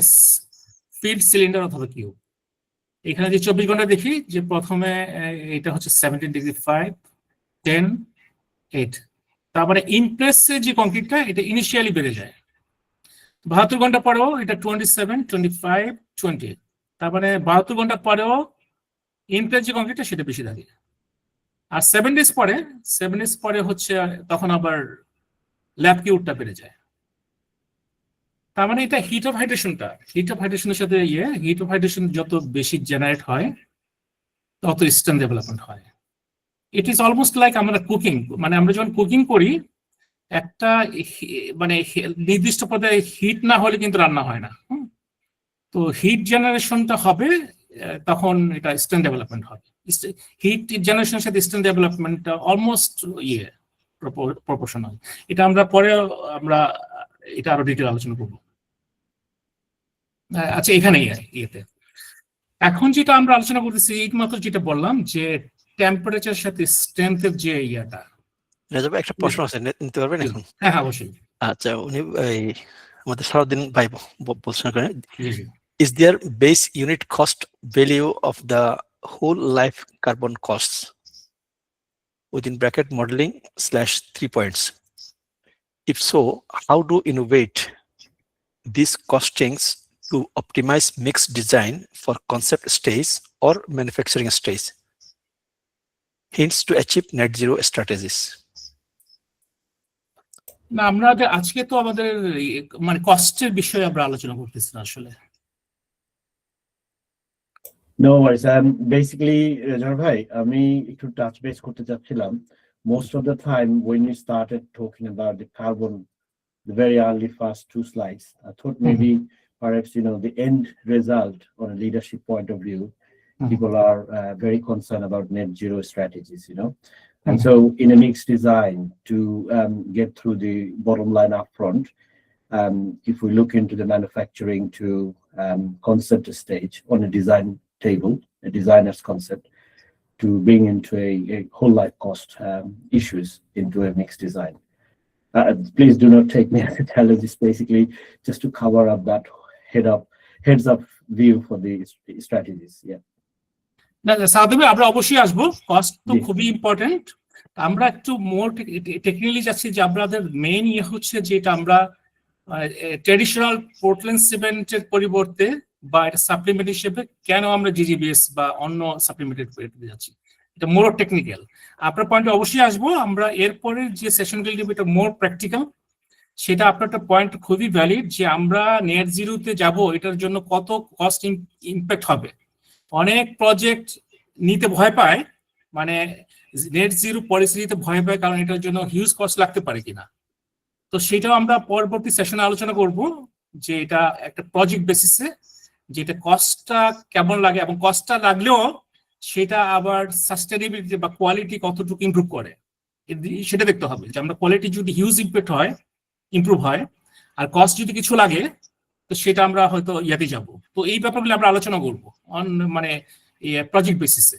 ফিল্ড সিলিন্ডার অথবা কিউব। এখানে যে 24 ঘন্টা দেখি, যে প্রথমে এটা হচ্ছে 17 ডিগ্রি 5, 10, 8। তার মানে ইন প্লেসে যে কংক্রিটটা এটা ইনিশিয়ালি বেড়ে যায়, 72 ঘন্টা পরেও এটা 27, 25, 20। তার মানে 72 ঘন্টা পরেও ইন প্লেস যে কংক্রিটটা সেটা বেশি থাকে। আর 7 ডেজ পরে, 7 ডেজ পরে হচ্ছে তখন আবার ল্যাব কিউরটা বেড়ে যায়। তার মানে এটা হিট অফ হাইড্রেশনের সাথে হিট অফ হাইড্রেশন যত বেশি জেনারেট হয় তত স্টেম ডেভেলপমেন্ট হয়। ইট ইজ অলমোস্ট লাইক আমরা কুকিং, মানে আমরা যখন কুকিং করি একটা মানে নির্দিষ্ট পর্যায়ে হিট না হলে কিন্তু রান্না হয় না। তো হিট জেনারেশনটা হবে তখন এটা স্টেম ডেভেলপমেন্ট হবে। হিট জেনারেশনের সাথে স্টেম ডেভেলপমেন্টটা অলমোস্ট প্রপোর্শনাল। এটা আমরা পরে এটা আরো ডিটেল আলোচনা করবো। আচ্ছা, এখানেই ইয়েতে এখন যেটা আমরা আলোচনা করতেছি এইমাত্র যেটা বললাম যে টেম্পারেচার সাথে স্ট্রেংথের যে ইয়েটা। একটা প্রশ্ন আছে, নিতে পারবেন এখন? হ্যাঁ, অবশ্যই। আচ্ছা, উনি আমাদের সারাদিন ভাই বলছেন, is there base unit cost value of the whole life carbon costs within bracket modeling /3 points? If so, how do innovate these costings to optimize mixed design for concept stage or manufacturing stage? Hints to achieve net zero strategies. না, আমরা আজকে তো আমাদের মানে কস্টের বিষয়ে আমরা আলোচনা করতেছি না আসলে। No worries. Basically, Jar bhai, আমি একটু touch base করতে চাচ্ছিলাম. Most of the time when we started talking about the carbon, the very early first 2 slides, I thought maybe perhaps, the end result on a leadership point of view, people are very concerned about net zero strategies, And so in a mixed design to get through the bottom line up front, if we look into the manufacturing to concept stage on a design table, a designer's concept, to bring into a whole life cost issues into a mixed design. Please do not take me as a challenge. It's basically just to cover up that heads up view for the strategies. Yeah. না সাধারণত আমরা অবশ্যই আসবো, cost তো খুবই important. আমরা একটু মোর technically যাচ্ছি যে আমাদের মেইন হচ্ছে যেটা আমরা ট্রেডিশনাল পোর্টল্যান্ড সিমেন্টের পরিবর্তে বা এটা সাপ্লিমেন্ট হিসেবে কেন আমরা জিজিবিএস বা অন্য সাপ্লিমেন্টেড যাচ্ছি, এটা মোর টেকনিক্যাল। আপনার পয়েন্টে অবশ্যই আসবো আমরা। এরপরে যে সেশনগুলি দেবো এটা মোর প্র্যাকটিক্যাল। সেটা আপনার একটা পয়েন্ট খুবই ভ্যালিড যে আমরা নেট জিরোতে যাব, এটার জন্য কত কস্ট ইম্প্যাক্ট হবে। অনেক প্রজেক্ট নিতে ভয় পায়, মানে নেট জিরো পলিসি নিতে ভয় পায় কারণ এটার জন্য হিউজ কস্ট লাগতে পারে কিনা। তো সেটাও আমরা পরবর্তী সেশনে আলোচনা করব যে এটা একটা প্রজেক্ট বেসিসে যেটা কস্টটা কেমন লাগে এবং কস্টটা লাগলেও সেটা আবার সাস্টেনেবিলিটি বা কোয়ালিটি কতটুকু ইমপ্রুভ করে সেটা দেখতে হবে। যে আমরা কোয়ালিটি যদি হিউজ ইমপ্রুভ হয় আর কস্ট যদি কিছু লাগে তো সেটা আমরা হয়তো ইয়াতে যাব। তো এই ব্যাপারগুলো আমরা আলোচনা করবো অন মানে প্রজেক্ট বেসিসে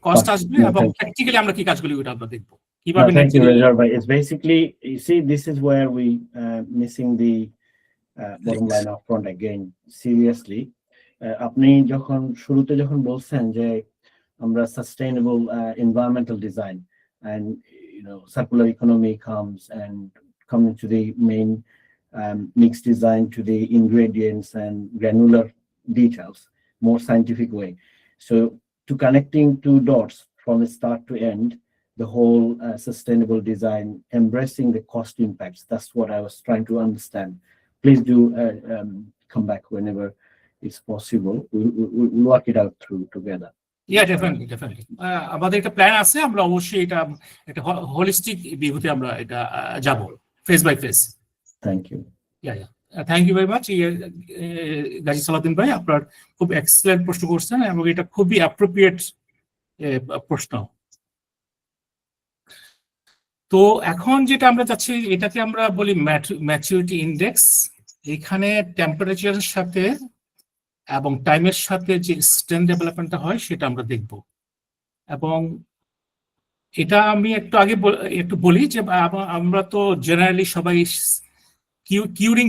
কস্ট আসবে এবং প্র্যাকটিক্যালি আমরা কি কাজগুলি ওটা আমরা দেখবো কিভাবে। Thank you, Rajar bhai. It's basically, you see, this is where we missing the bottom line up front again. Seriously, আপনি যখন শুরুতে যখন বলছেন যে আমরা sustainable environmental design and circular economy comes and coming to the main mixed design to the ingredients and granular details, more scientific way. So to connecting 2 dots from start to end, the whole sustainable design, embracing the cost impacts. That's what I was trying to understand. Please do come back whenever it's possible. We'll work it out through together. Yeah, definitely. আমাদের একটা plan আছে, আমরা অবশ্যই এটা একটা holistic ভিউতে আমরা এটা যাব face by face. Thank you. Yeah. Thank you very much Gazi Salauddin ভাই, আপনার খুব এক্সেলেন্ট প্রশ্ন করছেন এবং এটা খুবই অ্যাপ্রোপ্রিয়েট প্রশ্ন। তো এখন যেটা আমরা যাচ্ছি এটাকে আমরা বলি ম্যাচুরিটি ইন্ডেক্স। এখানে টেম্পারেচারের সাথে এবং টাইমের সাথে যে স্ট্রেন ডেভেলপমেন্টটা হয় সেটা আমরা দেখব। এবং এটা আমি একটু আগে একটু বলি যে আমরা তো জেনারেলি সবাই কিউরিং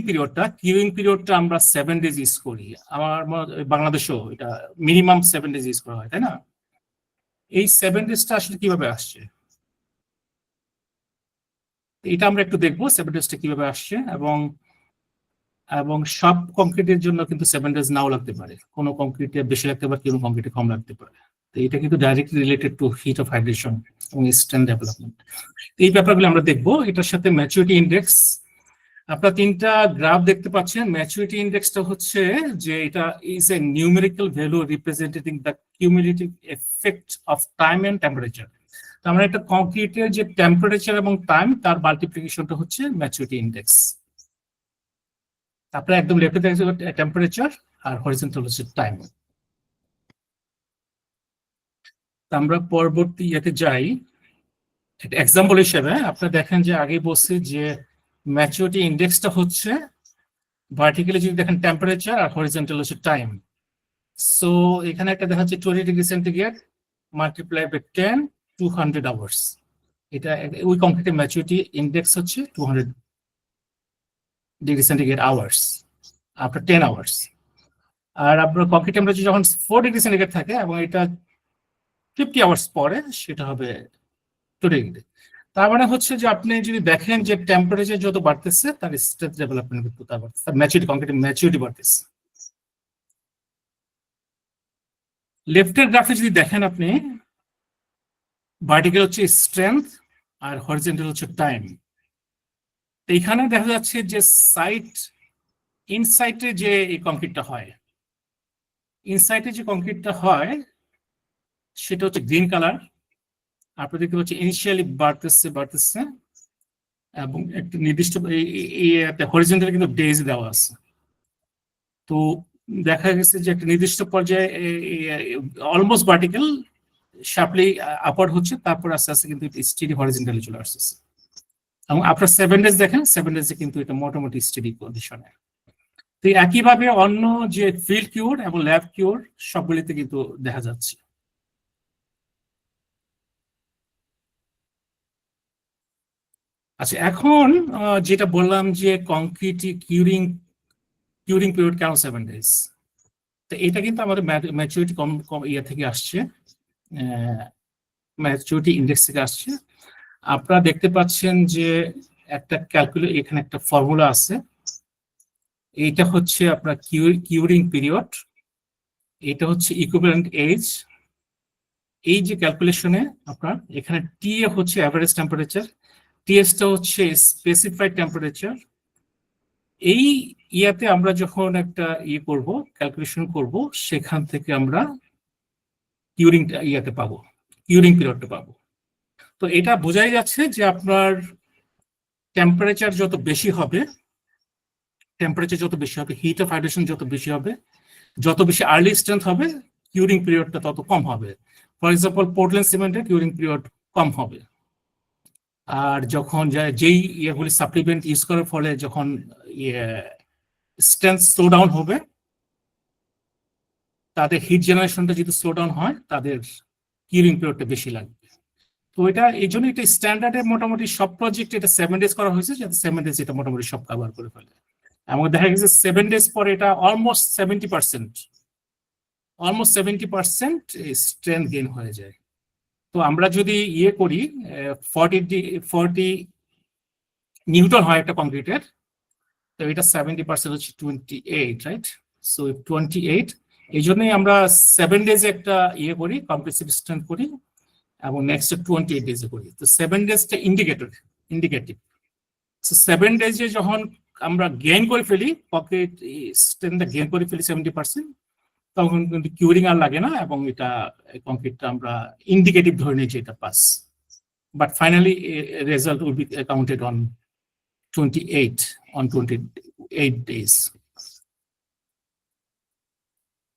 পিরিয়ডটা আমরা 7 ডেজ ইউজ করি। আমার বাংলাদেশেও এটা মিনিমাম 7 ডেজ ইউজ করা হয়, তাই না? এই 7 ডেজটা আসলে কিভাবে আসছে? এটা আমরা একটু দেখবো 7 ডেজটা কিভাবে আসছে, এবং সব কংক্রিটের জন্য কিন্তু 7 ডেজ নাও লাগতে পারে, কোনো কংক্রিটে বেশি লাগতে পারে, কোনো কংক্রিটে কম লাগতে পারে। তো এটা কিন্তু directly related to hit of hydration এবং স্ট্রেন্থ ডেভেলপমেন্ট। এই ব্যাপারগুলো আমরা দেখবো। এটার সাথে ম্যাচুরিটি ইন্ডেক্স, আপনারা 3টা গ্রাফ দেখতে পাচ্ছেন। ম্যাচুরিটি ইন্ডেক্সটা হচ্ছে যে এটা is a numerical value representing the cumulative effect of time and temperature. তার মানে একটা কংক্রিটের যে টেম্পারেচার এবং টাইম তার মাল্টিপ্লিকেশনটা হচ্ছে ম্যাচুরিটি ইন্ডেক্স। আপনারা একদম লেফটে দেখছেন টেম্পারেচার আর হরিজন্টাল হচ্ছে টাইম। আমরা পরবর্তী ইয়েতে যাই। এক্সাম্পল হিসেবে আপনারা দেখেন যে আগে বলছি যে ম্যাচুরিটি ইন্ডেক্সটা হচ্ছে ভার্টিক্যালি যদি দেখেন টেম্পারেচার আর হরিজন্টাল হচ্ছে টাইম। সো এখানে একটা দেখা যাচ্ছে 20 degree centigrade multiply by 10, 200 hours. এটা ওই কংক্রিটের ম্যাচুরিটি ইন্ডেক্স হচ্ছে 200 degree centigrade hours after 10 hours. আর আপনার কংক্রিট টেম্পারেচার যখন 4 ডিগ্রি সেন্টিগ্রেড থাকে এবং এটা 50 আওয়ার্স পরে, সেটা হবে 2 ডিগ্রি। তার মানে হচ্ছে যে আপনি যদি দেখেন যে টেম্পারেচার যত বাড়তেছে তার স্ট্রেংথ ডেভেলপমেন্ট কিন্তু তার বাড়তেছে, তার ম্যাচুরিটি, কংক্রিটের ম্যাচুরিটি বাড়তেছে। লেফটের গ্রাফে যদি দেখেন আপনি, ভার্টিক্যাল হচ্ছে স্ট্রেংথ আর হরিজন্টাল হচ্ছে টাইম। এইখানে দেখা যাচ্ছে যে ইনসাইটে যে এই কংক্রিটটা হয়, ইনসাইটে যে কংক্রিটটা হয় সেটা হচ্ছে গ্রিন কালার। আপনাদের দেখতে পাচ্ছি ইনিশিয়ালি বাড়তেছে এবং একটা নির্দিষ্ট হরিজন্টাল কিন্তু ডেজ দেওয়া আছে। তো দেখা গেছে যে একটা নির্দিষ্ট পর্যায়ে অলমোস্ট ভার্টিক্যাল শার্পলি আপওয়ার্ড হচ্ছে, তারপর আস্তে আস্তে কিন্তু স্টেডি হরিজন্টালি চলে আসতেছে। এবং আপনার 7 ডেজ দেখেন, 7 ডেজে কিন্তু এটা মোটামুটি স্টেডি কন্ডিশনে। তো একইভাবে অন্য যে ফিল্ড কিউর এবং ল্যাব কিউর সবগুলিতে কিন্তু দেখা যাচ্ছে। আচ্ছা, এখন যেটা বললাম যে কংক্রিট কিউরিং পিরিয়ড কেন 7 ডেজ, তো এটা কিন্তু আমাদের ম্যাচুরিটি কম ইয়ে থেকে আসছে, ম্যাচুরিটি ইন্ডেক্স থেকে আসছে। আপনারা দেখতে পাচ্ছেন যে একটা এখানে একটা ফর্মুলা আছে। এইটা হচ্ছে আপনার কিউরিং পিরিয়ড, এটা হচ্ছে ইকুইভ্যালেন্ট এজ। এই যে ক্যালকুলেশনে আপনার এখানে টিএ হচ্ছে অ্যাভারেজ টেম্পারেচার, টিএসটা হচ্ছে স্পেসিফাইড টেম্পারেচার। এই ইয়াতে আমরা যখন একটা করব, ক্যালকুলেশন করব, সেখান থেকে আমরা কিউরিং ইয়াতে পাবো, কিউরিং পিরিয়ডটা পাবো। তো এটা বোঝাই যাচ্ছে যে আপনার টেম্পারেচার যত বেশি হবে, হিট অফ হাইড্রেশন যত বেশি হবে, যত বেশি আর্লি স্ট্রেংথ হবে, কিউরিং পিরিয়ডটা তত কম হবে। ফর এক্সাম্পল পোর্টল্যান্ড সিমেন্টের কিউরিং পিরিয়ড কম হবে। আর যখন যেই ইয়েগুলি সাপ্লিমেন্ট ইউজ করার ফলে যখন স্ট্রেংথ স্লো ডাউন হবে, তাদের হিট জেনারেশনটা যদি স্লো ডাউন হয়, তাদের কিউরিং পিরিয়ডটা বেশি লাগবে। তো এটা এই জন্য এটা স্ট্যান্ডার্ডে মোটামুটি সব প্রজেক্ট এটা 7 ডেজ করা হয়েছে, যাতে 7 ডেজ এটা মোটামুটি সব কভার করে ফেলে। এবং দেখা গেছে 7 ডেজ পরে এটা অলমোস্ট 70% স্ট্রেংথ গেইন হয়ে যায়। তো আমরা যদি করি 40 নিউটন হয় একটা কংক্রিটের, তো এটা 70% হচ্ছে 28, রাইট? সো 28, এই জন্যই আমরা 7 ডেজে একটা করি, কম্প্রেসিভ স্ট্রেংথ করি, এবং নেক্সট 28 ডেজে করি। তো 7 ডেজটা ইন্ডিকেটিভ। সো 7 ডেজে যখন আমরা গেইন করে ফেলি, কংক্রিট স্ট্রেংথটা গেইন করে ফেলি 70%, তখন কিন্তু কিউরিং আর লাগে না, এবং এটা কংক্রিটটা আমরা ইন্ডিকেটিভ ধরে নিয়েছি এটা pass. But finally result will be counted on 28 days.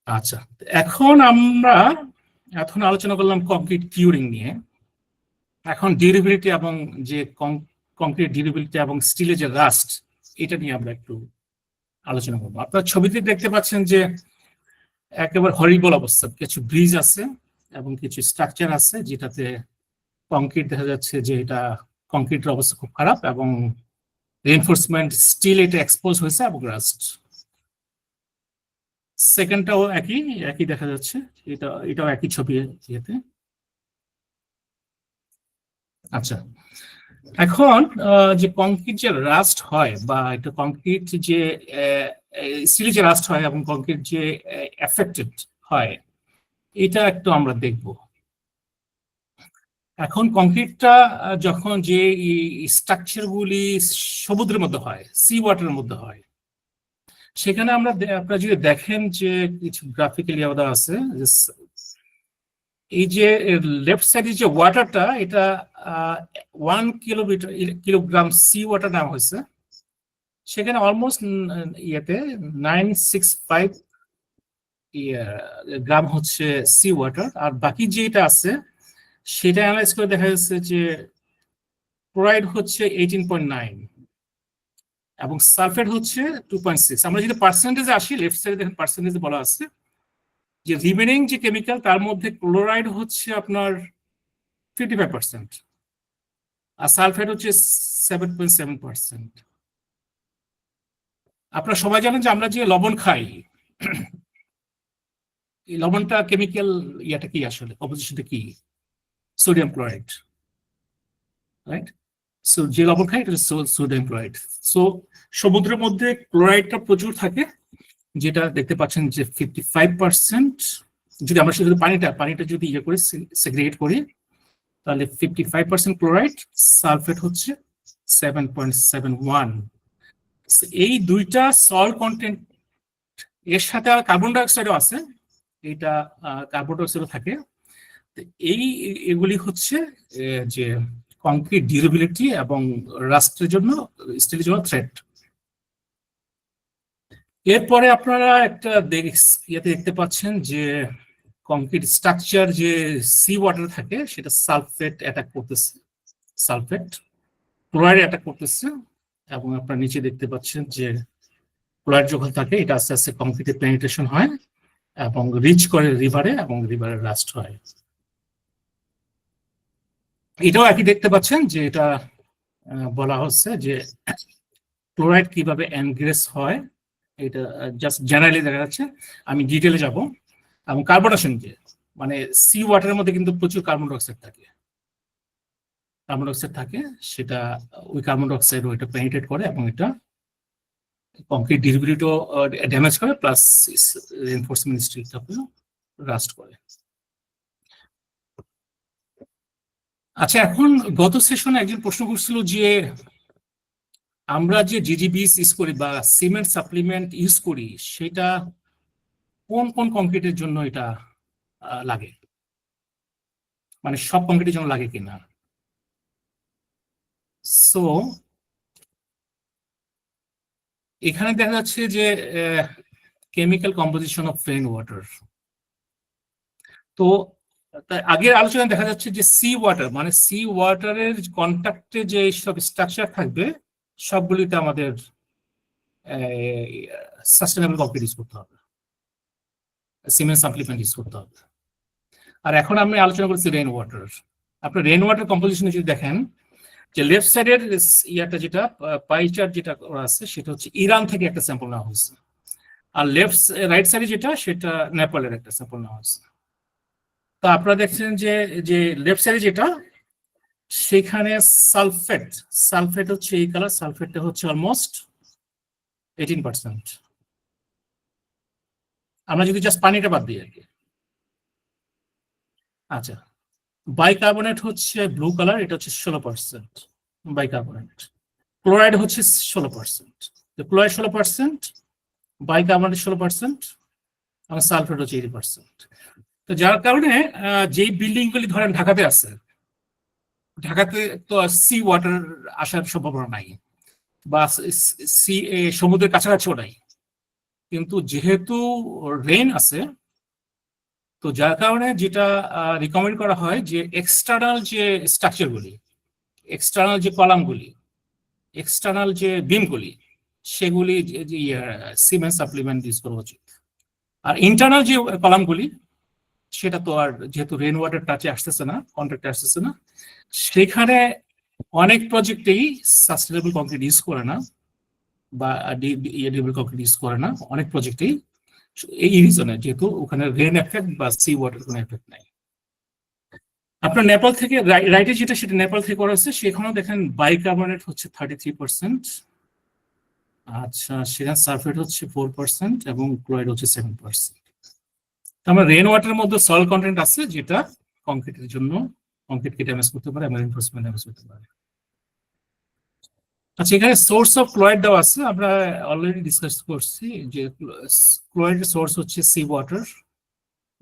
আচ্ছা, এখন আমরা আলোচনা করলাম কংক্রিট কিউরিং নিয়ে। এখন ডিউরেবিলিটি এবং যে কংক্রিট ডিউরেবিলিটি এবং স্টিলের যে রাস্ট, এটা নিয়ে আমরা একটু আলোচনা করবো। আপনারা ছবিতে দেখতে পাচ্ছেন যে একেবারে হরিবল অবস্থা, কিছু ব্রিজ আছে এবং কিছু স্ট্রাকচার আছে যেটাতে কংক্রিট দেখা যাচ্ছে যে এটা কংক্রিটের অবস্থা খুব খারাপ, এবং রিইনফোর্সমেন্ট স্টিল এটা এক্সপোজ হয়েছে এবং রাস্ট। সেকেন্ডটাও একই দেখা যাচ্ছে, এটাও একই ছবি ইয়েতে। আচ্ছা, এখন যে কংক্রিট যে রাস্ট হয় বা একটা কংক্রিট যে স্টিল যে রাস্ট হয় এবং কংক্রিট যে এফেক্টেড হয়, এটা একটু আমরা দেখব। এখন কংক্রিটটা যখন যে স্ট্রাকচার গুলি সমুদ্রের মধ্যে হয়, সি ওয়াটারের মধ্যে হয়, সেখানে আপনারা যদি দেখেন যে কিছু গ্রাফিক্যালি আলাদা আছে, এই যে লেফট সাইডে যে ওয়াটারটা, এটা 1 কিলোগ্রাম সি ওয়াটার নেওয়া হয়েছে, সেখানে অলমোস্ট ইয়েতে 965 গ্রাম হচ্ছে সি ওয়াটার। আর বাকি যেটা আছে সেটা অ্যানালাইজ করে দেখা যাচ্ছে যে ক্লোরাইড হচ্ছে 18.9 এবং সালফেট হচ্ছে 2.6। আমরা যদি পার্সেন্টেজে আসি, লেফট সাইডে দেখেন পার্সেন্টেজে বলা আছে যে রিমেনিং যে কেমিক্যাল তার মধ্যে ক্লোরাইড হচ্ছে আপনার 55% আর সালফেট হচ্ছে 7.7%। আপনারা সবাই জানেন যে আমরা যে লবণ খাই, এই লবণটা কেমিক্যাল ইয়াটা কি আসলে, কম্পোজিশনটা কি? Sodium chloride, right? সো যে লবণ খাই এটা সোডিয়াম ক্লোরাইড। সো সমুদ্রের মধ্যে ক্লোরাইডটা প্রচুর থাকে, যেটা দেখতে পাচ্ছেন যে 55%। যদি আমরা শুধু পানিটা যদি ইয়ে করে সেগ্রিগেট করি, তাহলে 55% ক্লোরাইড, সালফেট হচ্ছে 7.71। এই দুইটা সল্ট কন্টেন্ট, এর সাথে আর কার্বন ডাইঅক্সাইডও আছে, এইটা কার্বন ডাইঅক্সাইডও থাকে। এগুলি হচ্ছে যে কংক্রিট ডিউরেবিলিটি এবং রাস্টের জন্য, স্টিলের জন্য থ্রেট। এরপরে আপনারা একটা ইয়েতে দেখতে পাচ্ছেন যে কংক্রিট স্ট্রাকচার যে সি ওয়াটার থাকে সেটা সালফেট অ্যাটাক করতেছে, সালফেট ক্লোরাইড অ্যাটাক করতেছে। এবং আপনারা নিচে দেখতে পাচ্ছেন যে ক্লোরাইড যখন থাকে এটা আস্তে আস্তে কংক্রিটে পেনিট্রেশন হয় এবং রিচ করে রিভারে, এবং রিভারে রাস্ট হয়। এটাও একই দেখতে পাচ্ছেন যে এটা বলা হচ্ছে যে ক্লোরাইড কিভাবে এনগ্রেস হয়, এটা জাস্ট জেনারেলি দেখা যাচ্ছে। আমি ডিটেলে যাব। এবং কার্বনেশন যে, মানে সি ওয়াটারের মধ্যে কিন্তু প্রচুর কার্বন ডাইঅক্সাইড থাকে, সেটা ওই কার্বন ডাইঅক্সাইড ওইটা পেনিট্রেট করে এবং এটা কংক্রিট ডিউরেবিলিটিও ড্যামেজ করে, প্লাস রিইনফোর্সমেন্ট স্টিলটাকেও রাস্ট করে। আচ্ছা, এখন গত সেশনে একজন প্রশ্ন করছিল যে আমরা যে জিজিবিস ইউজ করি বা সিমেন্ট সাপ্লিমেন্ট ইউজ করি, সেটা কোন কোন কংক্রিটের জন্য এটা লাগে, মানে সব কংক্রিটের জন্য লাগে কিনা। সো এখানে দেখা যাচ্ছে যে chemical composition of rain water. তো আগের আলোচনায় দেখা যাচ্ছে যে সি ওয়াটার, মানে সি ওয়াটারের কন্ট্যাক্টে যে সব স্ট্রাকচার থাকবে সবগুলিতে আমাদের সাস্টেনেবল কংক্রিট ইউজ করতে হবে, সিমেন্ট সাপ্লিমেন্ট ইউজ করতে হবে। আর এখন আমি আলোচনা করছি রেইন ওয়াটার। আপনার রেইন ওয়াটার কম্পোজিশনে যদি দেখেন যে লেফট সাইডের ইয়াটা যেটা পাই চার্ট যেটা আছে সেটা হচ্ছে ইরান থেকে একটা স্যাম্পল নেওয়া হয়েছে, আর রাইট সাইডে যেটা সেটা নেপালের একটা স্যাম্পল নেওয়া হয়েছে। তো আপনারা দেখছেন যে লেফট সাইডে যেটা, সেখানে সালফেট হচ্ছে এই কালার, সালফেটটা হচ্ছে অলমোস্ট 18%। আমরা যদি জাস্ট পানিটা বাদ দিই আর কি। আচ্ছা, বাইকার্বনেট হচ্ছে ব্লু কালার, এটা হচ্ছে 16% বাইকার্বনেট। ক্লোরাইড হচ্ছে 16%, ক্লোরাইড 16%, বাইকার্বনেট 16%, এবং সালফেট হচ্ছে 80%। তো যার কারণে যেই বিল্ডিং গুলি ধরেন ঢাকাতে আছে, ঢাকাতে তো সি ওয়াটার আসার সম্ভাবনা নাই, বা সমুদ্রের কাছাকাছিও নাই, কিন্তু যেহেতু রেইন আছে, তো যার কারণে যেটা রিকমেন্ড করা হয় যে এক্সটার্নাল যে স্ট্রাকচারগুলি, এক্সটার্নাল যে কলামগুলি, এক্সটার্নাল যে বিমগুলি, সেগুলি সিমেন্ট সাপ্লিমেন্ট ইউজ করা উচিত। আর ইন্টারনাল যে কলামগুলি, সেটা তো আর যেহেতু রেইন ওয়াটার টাচে আসতেছে না, কন্ট্রাক্টে আসতেছে না, সেখানে অনেক প্রজেক্টেই সাস্টেনেবল কংক্রিট ইউজ করে না, বা ডিউরেবল কংক্রিট ইউজ করে না অনেক প্রজেক্টেই, এই রিজনে, যেহেতু ওখানে রেইন এফেক্ট বা সি ওয়াটার কোনো এফেক্ট নাই। আপনার নেপাল থেকে রাইটে যেটা সেটা নেপাল থেকে করা হয়েছে, সেখানেও দেখেন বাইকার্বনেট হচ্ছে 33%, আচ্ছা সেখানে সালফেট হচ্ছে 4% এবং ক্লোরাইড হচ্ছে 7%। আমরা রেন ওয়াটারের মধ্যে সয়েল কন্টেন্ট আছে যেটা কংক্রিটের জন্য কংক্রিটকে ড্যামেজ করতে পারে এবং রিইনফোর্সমেন্ট ড্যামেজ করতে পারে। আচ্ছা এখানে সোর্স অফ ক্লোরাইড দেওয়া আছে, আমরা অলরেডি ডিসকাস করছি যে ক্লোরাইডের সোর্স হচ্ছে সি ওয়াটার,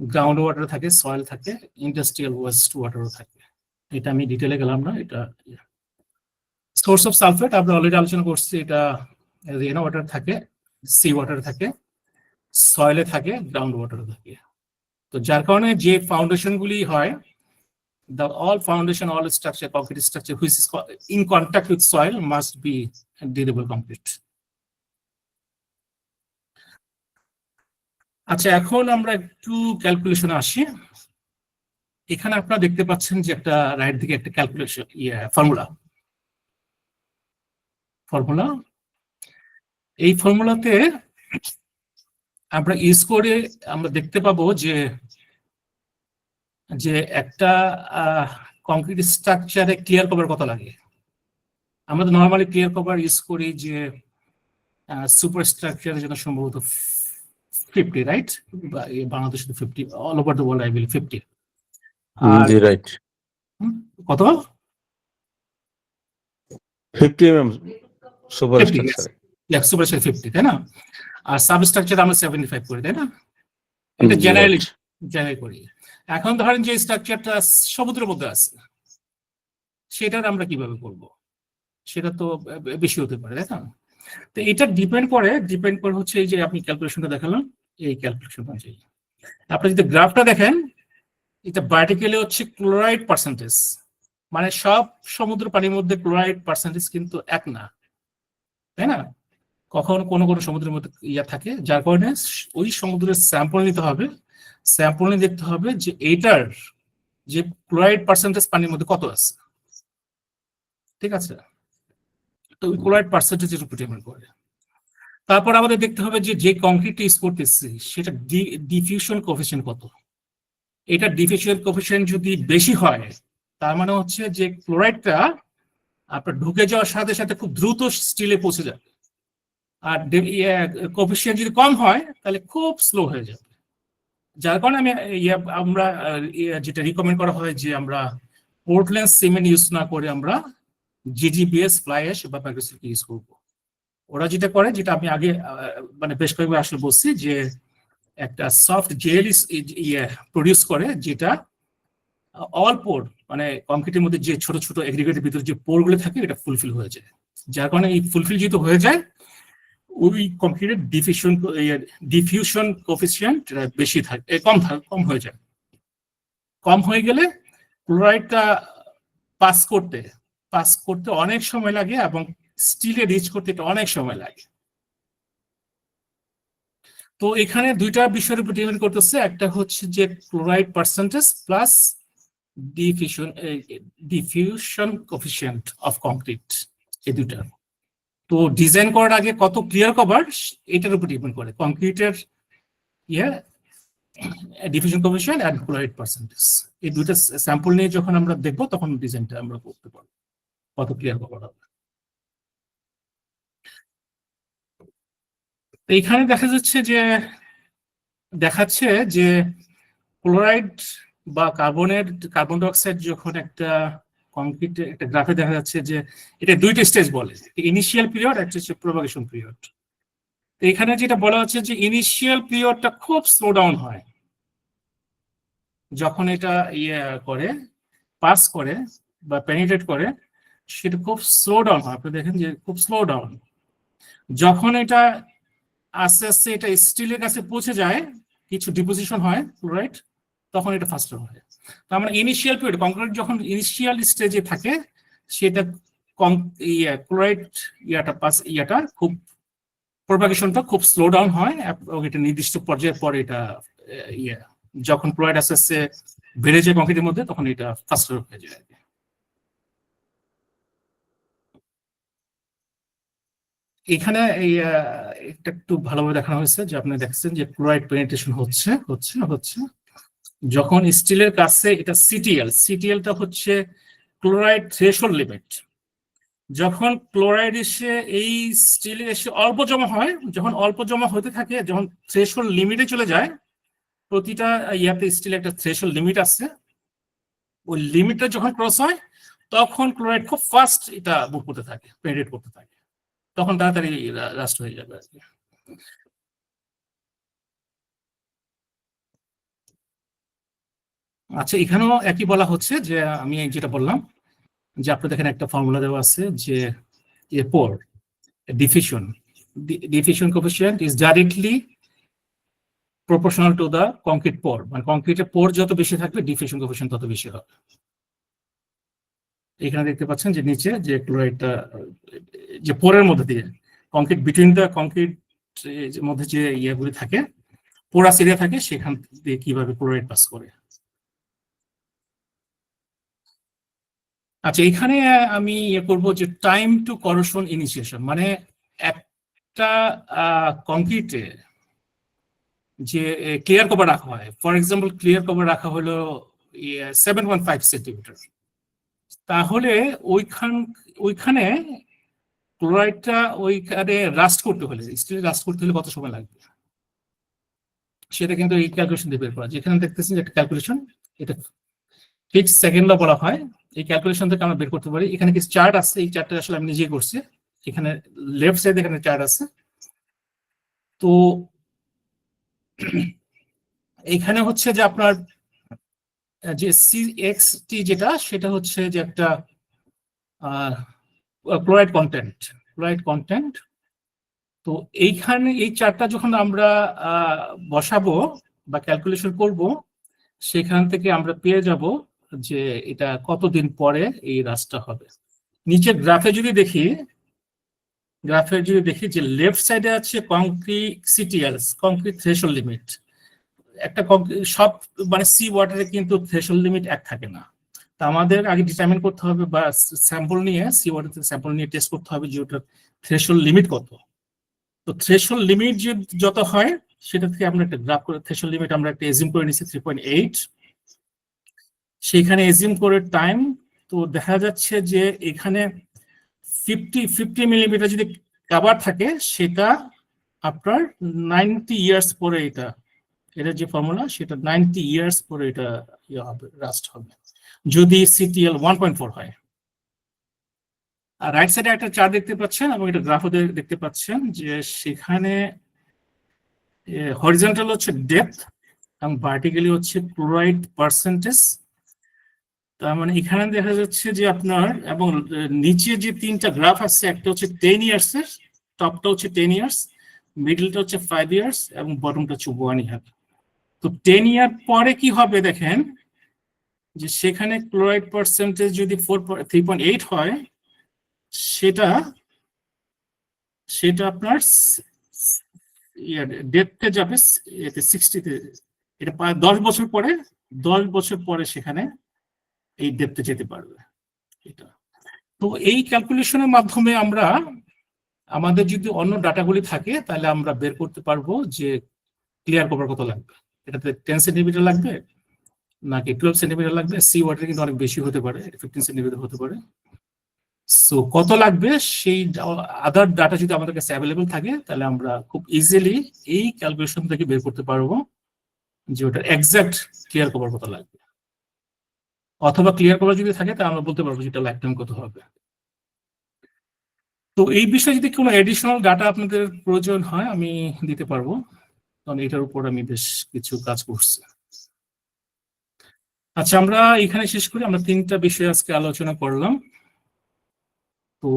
গ্রাউন্ড ওয়াটার থাকে, সয়েল থাকে, ইন্ডাস্ট্রিয়াল ওয়েস্ট ওয়াটারও থাকে। এটা আমি ডিটেলে গেলাম না। এটা সোর্স অফ সালফেট আমরা অলরেডি আলোচনা করছি, এটা রেন ওয়াটার থাকে, সি ওয়াটার থাকে, সয়েলে থাকে, গ্রাউন্ড ওয়াটার থাকে। তো যার কারণে যে ফাউন্ডেশন গুলি হয়, all foundation, all structure, concrete structure which is in contact with soil must be durable concrete. আচ্ছা এখন আমরা একটু ক্যালকুলেশনে আসি। এখানে আপনারা দেখতে পাচ্ছেন যে একটা রাইট দিকে একটা ক্যালকুলেশন ফর্মুলা। এই ফর্মুলাতে আমরা ইউজ করে আমরা দেখতে পাবো যে একটা কংক্রিট স্ট্রাকচারে ক্লিয়ার কভার কত লাগে। আমরা তো নর্মালি ক্লিয়ার কভার ইউজ করি যে সুপার স্ট্রাকচারের জন্য সম্ভবত 50, রাইট? বাংলাদেশে 50, all over the world I believe 50। G right, কত? 50 mm super structure. Super structure 50, তাই না? আর সাবস্ট্রাকচার আমরা 75 করি, তাই না? এটা জেনারেলি করি। এখন ধরেন যে স্ট্রাকচারটা সমুদ্রের মধ্যে আছে, সেটার আমরা কিভাবে করব? সেটা তো বেশি হতে পারে, তাই না? তো এটা ডিপেন্ড করে হচ্ছে এই যে আপনি ক্যালকুলেশনটা দেখালাম, এই ক্যালকুলেশন অনুযায়ী আপনি যদি গ্রাফটা দেখেন, এটা ভার্টিক্যালি হচ্ছে ক্লোরাইড পার্সেন্টেজ, মানে সব সমুদ্র পানির মধ্যে ক্লোরাইড পার্সেন্টেজ কিন্তু এক না, তাই না? কখন কোনো সমুদ্রের মধ্যে ইয়া থাকে, যার কারণে ওই সমুদ্রের স্যাম্পল নিতে হবে, স্যাম্পল নিয়ে দেখতে হবে যে এইটার যে ক্লোরাইড পার্সেন্টেজ পানির মধ্যে কত আছে, ঠিক আছে? তো ওই ক্লোরাইড পার্সেন্টেজের উপর ডিপেন্ড করে। তারপর আমাদের দেখতে হবে যে কংক্রিটটা ইউজ করতেছি সেটা ডিফিউশন কোএফিসিয়েন্ট কত। এটা ডিফিউশন কোএফিসিয়েন্ট যদি বেশি হয়, তার মানে হচ্ছে যে ক্লোরাইডটা আপনার ঢুকে যাওয়ার সাথে সাথে খুব দ্রুত স্টিলে পৌঁছে যাবে, আর কোএফিসিয়েন্ট যদি কম হয় তাহলে খুব স্লো হয়ে যাবে। যার কারণে আমরা যেটা রিকমেন্ড করা হয় যে আমরা পোর্টল্যান্ড সিমেন্ট ইউজ না করে আমরা জিজিবিএস, ফ্লাই অ্যাশ বা ম্যাগনেসিয়াম ইউজ করব। ওরা যেটা করে, যেটা আমি আগে মানে বেশ কয়েকবার আসলে বলছি, যে একটা সফট জেল প্রডিউস করে, যেটা অল পোর মানে কংক্রিটের মধ্যে যে ছোট ছোট এগ্রিগেটের ভিতরে যে পোরগুলো থাকে এটা ফুলফিল হয়ে যায়। যার কারণে এই ফুলফিল যেহেতু হয়ে যায়, ওই কংক্রিটের ডিফিউশন কোএফিসিয়েন্ট বেশি থাকে, কম হয়ে যায়। কম হয়ে গেলে ক্লোরাইডটা পাস করতে অনেক সময় লাগে এবং স্টিলে রিচ করতে এটা অনেক সময় লাগে। তো এখানে দুইটা বিষয়ের উপর ডিপেন্ড করতেছে, একটা হচ্ছে যে chloride percentage plus diffusion coefficient of concrete, এই দুইটা। তো ডিজাইন করার আগে কত ক্লিয়ার কভার এটার উপর ডিপেন্ড করে কংক্রিটের diffusion coefficient and chloride percentage. এই দুইটা স্যাম্পল নিয়ে যখন আমরা দেখবো তখন ডিজাইনটা আমরা করতে পারবো কত ক্লিয়ার কভার হবে। এইখানে দেখাচ্ছে যে ক্লোরাইড বা কার্বন ডাইঅক্সাইড যখন একটা কংক্রিট একটা গ্রাফে দেখা যাচ্ছে যে এটা দুইটা স্টেজ বলে, ইনিশিয়াল পিরিয়ড, একটা হচ্ছে প্রপাগেশন পিরিয়ড। তো এখানে যেটা বলা হচ্ছে যে ইনিশিয়াল পিরিয়ডটা খুব স্লো ডাউন হয় যখন এটা পাস করে বা পেনিট্রেট করে, সেটা খুব স্লো ডাউন হয়। আপনি দেখেন যে খুব স্লো ডাউন। যখন এটা আস্তে আস্তে এটা স্টিলের কাছে পৌঁছে যায়, কিছু ডিপোজিশন হয় ক্লোরাইড, তখন এটা ফাস্টার হয়। তো আমরা ইনিশিয়াল পিরিয়ড কংক্রিট যখন ইনিশিয়াল স্টেজে থাকে, সেটা ক্লোরাইড খুব প্রপাগেশনটা খুব স্লো ডাউন হয় এবং এটা নির্দিষ্ট পর্যায়ের পর এটা যখন ক্লোরাইড আস্তে আস্তে বেড়ে যায় কংক্রিটের মধ্যে, তখন এটা ফাস্টার হয়ে যায়। এখানে এটা একটু ভালোভাবে দেখানো হয়েছে যে আপনি দেখছেন যে ক্লোরাইড পেনিট্রেশন হচ্ছে। যখন স্টিলের কাছে এটা সিটিএলটা হচ্ছে ক্লোরাইড থ্রেশহোল্ড লিমিট। যখন ক্লোরাইড এসে এই স্টিলে এসে অল্প জমা হয়, যখন অল্প জমা হতে থাকে, যখন থ্রেশহোল্ড লিমিটে চলে যায়, প্রতিটা ইয়াতে স্টিলে একটা থ্রেশহোল্ড লিমিট আছে, ওই লিমিটটা যখন ক্রস হয় তখন ক্লোরাইড খুব ফাস্ট এটা বুক করতে থাকে, পেনিট্রেট করতে থাকে, তখন তাড়াতাড়ি রাস্ট হয়ে যাবে আর কি। আচ্ছা, এখানেও একই বলা হচ্ছে যে আমি যেটা বললাম যে আপনি দেখেন একটা ফর্মুলা দেওয়া আছে যে পোর diffusion coefficient is directly proportional to the concrete pore, মানে কংক্রিটের পোর যত বেশি থাকবে ডিফিউশন কোএফিশিয়েন্ট তত বেশি হবে। এখানে দেখতে পাচ্ছেন যে নিচে যে ক্লোরাইডটা যে পোরের মধ্যে দিয়ে কংক্রিট বিটুইন দ্য কংক্রিট মধ্যে যে ইয়েগুলি থাকে, পোরাস এরিয়া থাকে, সেখান দিয়ে কিভাবে ক্লোরাইড পাস করে। আচ্ছা, এখানে আমি ইয়ে করবো যে টাইম টু করোশন ইনিশিয়েশন, মানে একটা কংক্রিটে যে ক্লিয়ার কভার রাখা হয়, ফর এক্সাম্পল ক্লিয়ার কভার রাখা হলো 7.5 সেন্টিমিটার, তাহলে ওইখানে ক্লোরাইডটা ওইখানে রাস্ট করতে হলে, স্টিলে রাস্ট করতে হলে কত সময় লাগবে, সেটা কিন্তু এই ক্যালকুলেশন দিয়ে বের করা। যেখানে দেখতেছেন একটা ক্যালকুলেশন, এটা ফিক্স সেকেন্ড ল বলা হয়, এই ক্যালকুলেশন থেকে আমরা বের করতে পারি। এখানে কিছু চার্ট আছে, এই চার্টটা আসলে আমি নিজেই করছি। এখানে লেফট সাইডে এখানে চার্ট আছে, তো এখানে হচ্ছে যে আপনার যে সিএক্সটি যেটা, সেটা হচ্ছে যে একটা ক্লোরাইড কন্টেন্ট। তো এইখানে এই চার্টটা যখন আমরা বসাবো বা ক্যালকুলেশন করব, সেখান থেকে আমরা পেয়ে যাব যে এটা কতদিন পরে এই রাস্টটা হবে। নিচের গ্রাফে যদি দেখি যে লেফট সাইডে আছে কংক্রিট সিটিএলস, কংক্রিট থ্রেশহোল্ড লিমিট। একটা সব মানে সি ওয়াটারে কিন্তু থ্রেশহোল্ড লিমিট এক থাকে না, তা আমাদের আগে ডিটারমিন করতে হবে বা স্যাম্পল নিয়ে সি ওয়াটার থেকে স্যাম্পল নিয়ে টেস্ট করতে হবে যে ওটার থ্রেশহোল্ড লিমিট কত। তো থ্রেশহোল্ড লিমিট যে যত হয় সেটা থেকে আমরা একটা গ্রাফ করে, থ্রেশহোল্ড লিমিট আমরা একটা এজিউম করে নিচ্ছি 3.8, সেইখানে এজিউম করে টাইম। তো দেখা যাচ্ছে যে এখানে 50 মিলিমিটার যদি কাভার থাকে, সেটা আপনার 90 ইয়ার্স পরে এটা যে ফর্মুলা, সেটা 90 ইয়ার্স পরে এটা ইয়ে হবে, রাস্ট হবে, যদি সিটিএল 1.4 হয়। আর রাইট সাইডে একটা চার্ট দেখতে পাচ্ছেন এবং এটা গ্রাফও দেখতে পাচ্ছেন যে সেখানে হরিজন্টাল হচ্ছে ডেপথ এবং ভার্টিক্যালি হচ্ছে ক্লোরাইড পার্সেন্টেজ। তার মানে এখানে দেখা যাচ্ছে যে আপনার, এবং নিচে যে তিনটা গ্রাফ আছে, একটা হচ্ছে 10 ইয়ার্স এর, টপটা হচ্ছে 10 ইয়ার্স, মিডলটা হচ্ছে 5 ইয়ার্স এবং বটমটা হচ্ছে 1 ইয়ার। তো 10 ইয়ার পরে কি হবে দেখেন যে সেখানে ক্লোরাইড পার্সেন্টেজ যদি 3.8 হয়, সেটা আপনার ডেপথে যাবে 60-তে। এটা 10 বছর পরে সেখানে এই ডেপথে যেতে পারবে এটা। তো এই ক্যালকুলেশনের মাধ্যমে আমরা আমাদের যদি অন্য ডাটাগুলি থাকে, তাহলে আমরা বের করতে পারবো যে ক্লিয়ার কভার কত লাগবে। এটাতে 10 সেন্টিমিটার লাগবে নাকি 12 সেন্টিমিটার লাগবে, সি ওয়াটার কিন্তু অনেক বেশি হতে পারে, 15 সেন্টিমিটার হতে পারে। সো কত লাগবে সেই আদার ডাটা যদি আমাদের কাছে অ্যাভেলেবল থাকে, তাহলে আমরা খুব ইজিলি এই ক্যালকুলেশন থেকে বের করতে পারবো যে ওটার এক্সাক্ট ক্লিয়ার কভার কত লাগবে। অথবা ক্লিয়ার কভার যদি থাকে, তাহলে আমরা বলতে পারবো যেটা লাইফ টাইম কত হবে। তো এই বিষয়ে যদি কোনো এডিশনাল ডাটা আপনাদের প্রয়োজন হয়, আমি দিতে পারবো, কারণ এটার উপর আমি বেশ কিছু কাজ করছি। আচ্ছা, আমরা এখানে শেষ করি। আমরা 3টা বিষয় আজকে আলোচনা করলাম। তো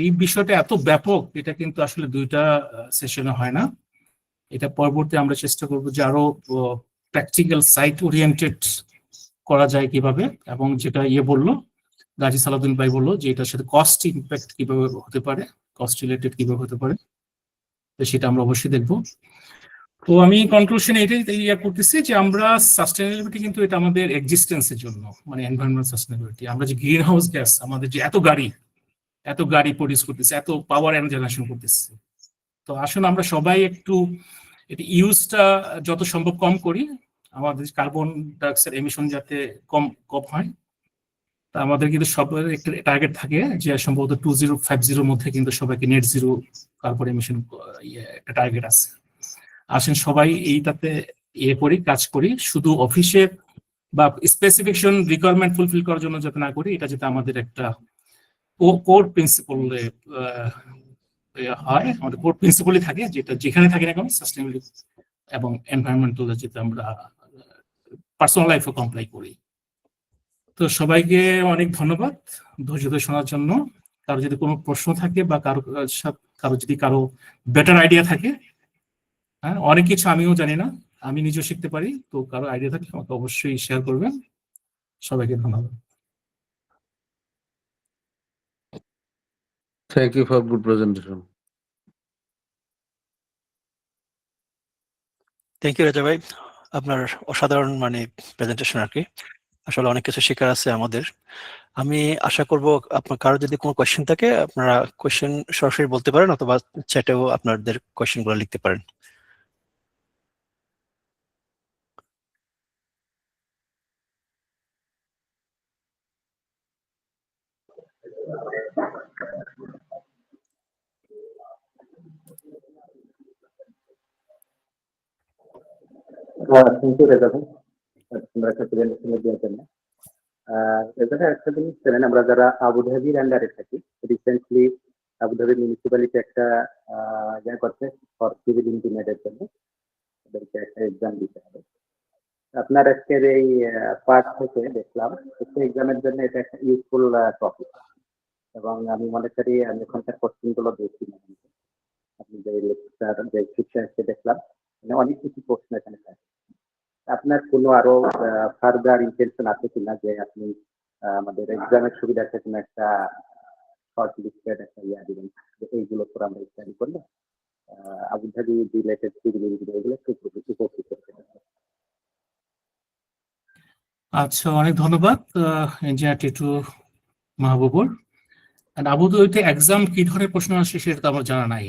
এই বিষয়টা এত ব্যাপক, এটা কিন্তু আসলে 2টা সেশনে হয় না। এটা পরবর্তী আমরা চেষ্টা করবো যে আরো প্র্যাকটিক্যাল সাইট ওরিয়েন্টেড করা যায় কিভাবে, এবং যেটা বললো গাজী সালাউদ্দিন ভাই বললো যে এটার সাথে কস্ট ইম্প্যাক্ট কিভাবে হতে পারে, কস্ট রিলেটেড কিভাবে হতে পারে, তো সেটা আমরা অবশ্যই দেখবো। তো আমি কনক্লুশনে এটাই করতেছি যে আমরা সাস্টেনেবিলিটি কিন্তু এটা আমাদের এক্সিস্টেন্সের জন্য, মানে এনভায়রনমেন্ট সাস্টেনেবিলিটি। আমরা যে গ্রিন হাউস গ্যাস, আমাদের যে এত গাড়ি প্রডিউস করতেছে, এত পাওয়ার জেনারেশন করতেছে, তো আসলে আমরা সবাই একটু এটা ইউজটা যত সম্ভব কম করি, আমাদের কার্বন ডাইঅক্সাইড এমিশন যাতে কম হয়। তা আমাদের কিন্তু সবার একটা টার্গেট থাকে যে সম্ভবত 2050 মধ্যে কিন্তু সবাইকে নেট জিরো কার্বন এমিশন একটা টার্গেট আছে। আসেন সবাই এইটাতে করি, কাজ করি, শুধু অফিসে বা স্পেসিফিকেশন রিকোয়ারমেন্ট ফুলফিল করার জন্য যাতে না করি, এটা যাতে আমাদের একটা কোর প্রিন্সিপাল হয়, আমাদের কোর প্রিন্সিপালই থাকে, যেটা যেখানে থাকে না কেন সাস্টেনেবিলিটি এবং এনভায়রনমেন্টাল যাতে আমরা পার্সোনাল লাইফে কমপ্লাই করি। তো সবাইকে অনেক ধন্যবাদ ধৈর্য ধরে শোনার জন্য। কারো যদি কোনো প্রশ্ন থাকে বা কারো যদি কারো বেটার আইডিয়া থাকে, হ্যাঁ, অনেক কিছু আমিও জানি না, আমি নিজেও শিখতে পারি, তো কারো আইডিয়া থাকলে আমাকে অবশ্যই শেয়ার করবেন। সবাইকে ধন্যবাদ। Thank you for good presentation. Thank you Raja ভাই, আপনার অসাধারণ মানে প্রেজেন্টেশন আর কি। আসলে অনেক কিছু শেখার আছে আমাদের। আমি আশা করব আপনার কারো যদি কোনো কোয়েশ্চেন থাকে আপনারা কোয়েশ্চেন সরাসরি বলতে পারেন, অথবা চ্যাটেও আপনাদের কোয়েশ্চেনগুলো লিখতে পারেন। থ্যাংক ইউ রেজা ভাই, সুন্দর একটা প্রেজেন্টেশন দেওয়ার জন্য। রেজা ভাই, একটা জিনিস জানেন, আমরা যারা আবুধাবির আন্ডারে থাকি, রিসেন্টলি আবুধাবি মিউনিসিপ্যালিটি একটা ইয়ে করছে ফর সিভিল ইঞ্জিনিয়ারের জন্য, ওদেরকে একটা এক্সাম দিতে হবে। আপনার আজকের এই পার্ট থেকে দেখলাম এক্সামের জন্য এটা একটা ইউজফুল টপিক, এবং আমি মনে করি আমি ওখানকার কোশ্চেন গুলো দেখি, আপনি যে লেকচার যে শিক্ষা দেখলাম, মানে অনেক কিছু প্রশ্ন এখানে থাকে। আপনার কোনো আরো ফার্দার ইন্টেনশন আছে কিনা যে আপনি আমাদের এক্সামের সুবিধার্থে কোনো একটা শর্ট লিস্টেড একটা দিবেন, এইগুলো করে আমরা স্টাডি করলে আবুধাবি রিলেটেড সিভিল ইঞ্জিনিয়ার এগুলো একটু উপকৃত হতে পারে। আচ্ছা, অনেক ধন্যবাদ ইঞ্জিনিয়ার টিটু মাহবুবুর। আবুধাবিতে এক্সাম কি ধরনের প্রশ্ন আসে সেটা তো আমার জানা নাই।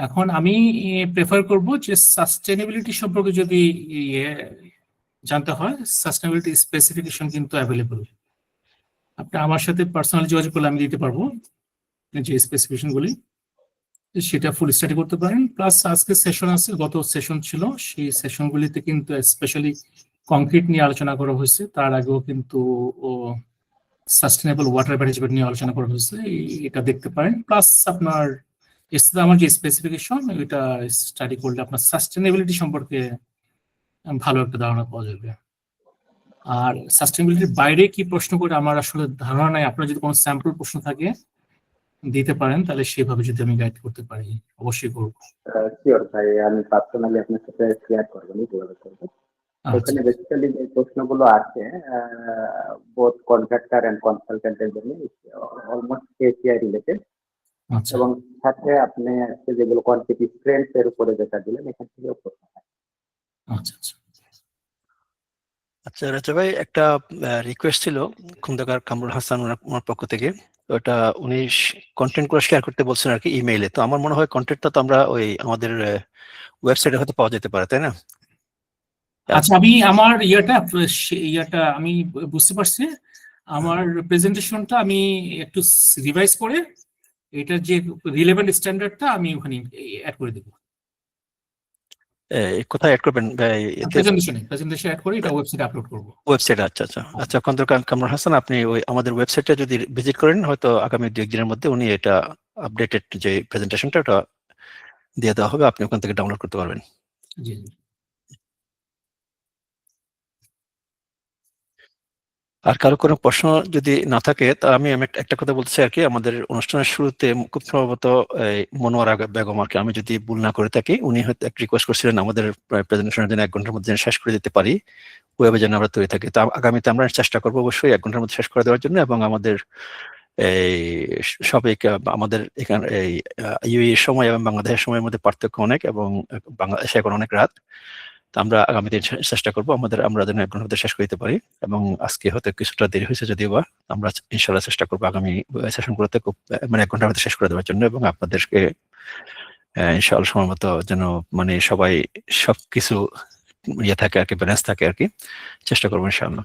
এখন আমি প্রেফার করব যে সাস্টেনেবিলিটি সম্পর্কে যদি জানতে হয়, সাস্টেনেবিলিটি স্পেসিফিকেশন কিন্তু অ্যাভেলেবল। আপনি আমার সাথে পার্সোনালি যোগাযোগ করলে আমি দিতে পারবো যে স্পেসিফিকেশন গুলি, সেটা ফুল স্টাডি করতে পারেন। প্লাস আজকে সেশন আছে, গত সেশন ছিল, সেই সেশনগুলিতে কিন্তু স্পেশালি কংক্রিট নিয়ে আলোচনা করা হয়েছে, তার আগেও কিন্তু সাস্টেনেবল ওয়াটার ম্যানেজমেন্ট নিয়ে আলোচনা করা হয়েছে, এটা দেখতে পারেন। প্লাস আপনার আমার যে স্পেসিফিকেশন, এটা স্টাডি করলে আপনার সাস্টেনেবিলিটি সম্পর্কে ভালো একটা ধারণা পাওয়া যাবে। আর সাস্টেনেবিলিটির বাইরে কি প্রশ্ন করে আমার আসলে ধারণা নাই, আপনার যদি কোনো স্যাম্পল প্রশ্ন থাকে দিতে পারেন, তাহলে সেভাবে যদি আমি গাইড করতে পারি অবশ্যই করবো। শিওর ভাই, আমি পার্সোনালি আপনার সাথে শেয়ার করবো, যোগাযোগ করবো। ওখানে বেসিক্যালি যে প্রশ্নগুলো আছে বোথ কন্ট্রাক্টর এন্ড কনসালটেন্টের জন্য অলমোস্ট এসিআই রিলেটেড, এবং সাথে আপনি আজকে যেগুলো কোয়ান্টিটি স্ট্রেংথ এর উপরে যেটা দিলেন, এখান থেকেও প্রশ্ন থাকে। আচ্ছা আচ্ছা আচ্ছা রাজা ভাই, একটা রিকোয়েস্ট ছিল খন্দকার কামরুল হাসান ওনার পক্ষ থেকে। ওটা উনি কন্টেন্ট গুলো শেয়ার করতে বলছেন আর কি ইমেইলে। তো আমার মনে হয় কন্টেন্টটা তো আমরা ওই আমাদের ওয়েবসাইটে হয়তো পাওয়া যেতে পারে, তাই না? আচ্ছা, আমি আমার ইয়াটা আমি বুঝতে পারছি। আমার প্রেজেন্টেশনটা আমি একটু রিভাইজ করে এটার যে রিলেভেন্ট স্ট্যান্ডার্ডটা আমি ওখানে অ্যাড করে দেবো। কোথায় অ্যাড করবেন? প্রেজেন্টেশন অ্যাড করে এটা ওয়েবসাইটে আপলোড করব। ওয়েবসাইট, আচ্ছা আচ্ছা আচ্ছা। খন্দকার কামরুল হাসান, আপনি ওই আমাদের ওয়েবসাইটটা যদি ভিজিট করেন, হয়তো আগামী 2-1 দিনের মধ্যে উনি এটা আপডেটেড যে প্রেজেন্টেশনটা ওটা দিয়ে দেওয়া হবে, আপনি ওখান থেকে ডাউনলোড করতে পারবেন। জি। আর কারো কোনো প্রশ্ন যদি না থাকে, তা আমি একটা কথা বলতে চাই আর কি। আমাদের অনুষ্ঠানের শুরুতে খুব সম্ভবত মনোয়ারা বেগম আর কি, আমি যদি ভুল না করে থাকি, উনি হয়তো একটা রিকোয়েস্ট করছিলেন আমাদের প্রেজেন্টেশনের জন্য 1 ঘন্টার মধ্যে শেষ করে দিতে পারি, ওয়েবে যেন আমরা তৈরি থাকি। তো আগামীতে আমরা চেষ্টা করবো অবশ্যই 1 ঘন্টার মধ্যে শেষ করে দেওয়ার জন্য। এবং আমাদের এই সবাইকে, আমাদের এখানে এই ইউএইর সময় এবং বাংলাদেশের সময়ের মধ্যে পার্থক্য অনেক, এবং বাংলাদেশে এখন অনেক রাত। আমরা আগামী দিন চেষ্টা করবো আমরা যেন 1 ঘন্টার মধ্যে শেষ করতে পারি। এবং আজকে হয়তো কিছুটা দেরি হয়েছে যদিও বা, আমরা ইনশাআল্লাহ চেষ্টা করবো আগামী সেশনগুলোতে খুব 1 ঘন্টার মধ্যে শেষ করে দেওয়ার জন্য, এবং আপনাদেরকে ইনশাআল্লাহ সময় মতো যেন মানে সবাই সবকিছু ইয়ে থাকে আর কি, ব্যালেন্স থাকে আর কি, চেষ্টা করবো ইনশাআল্লাহ।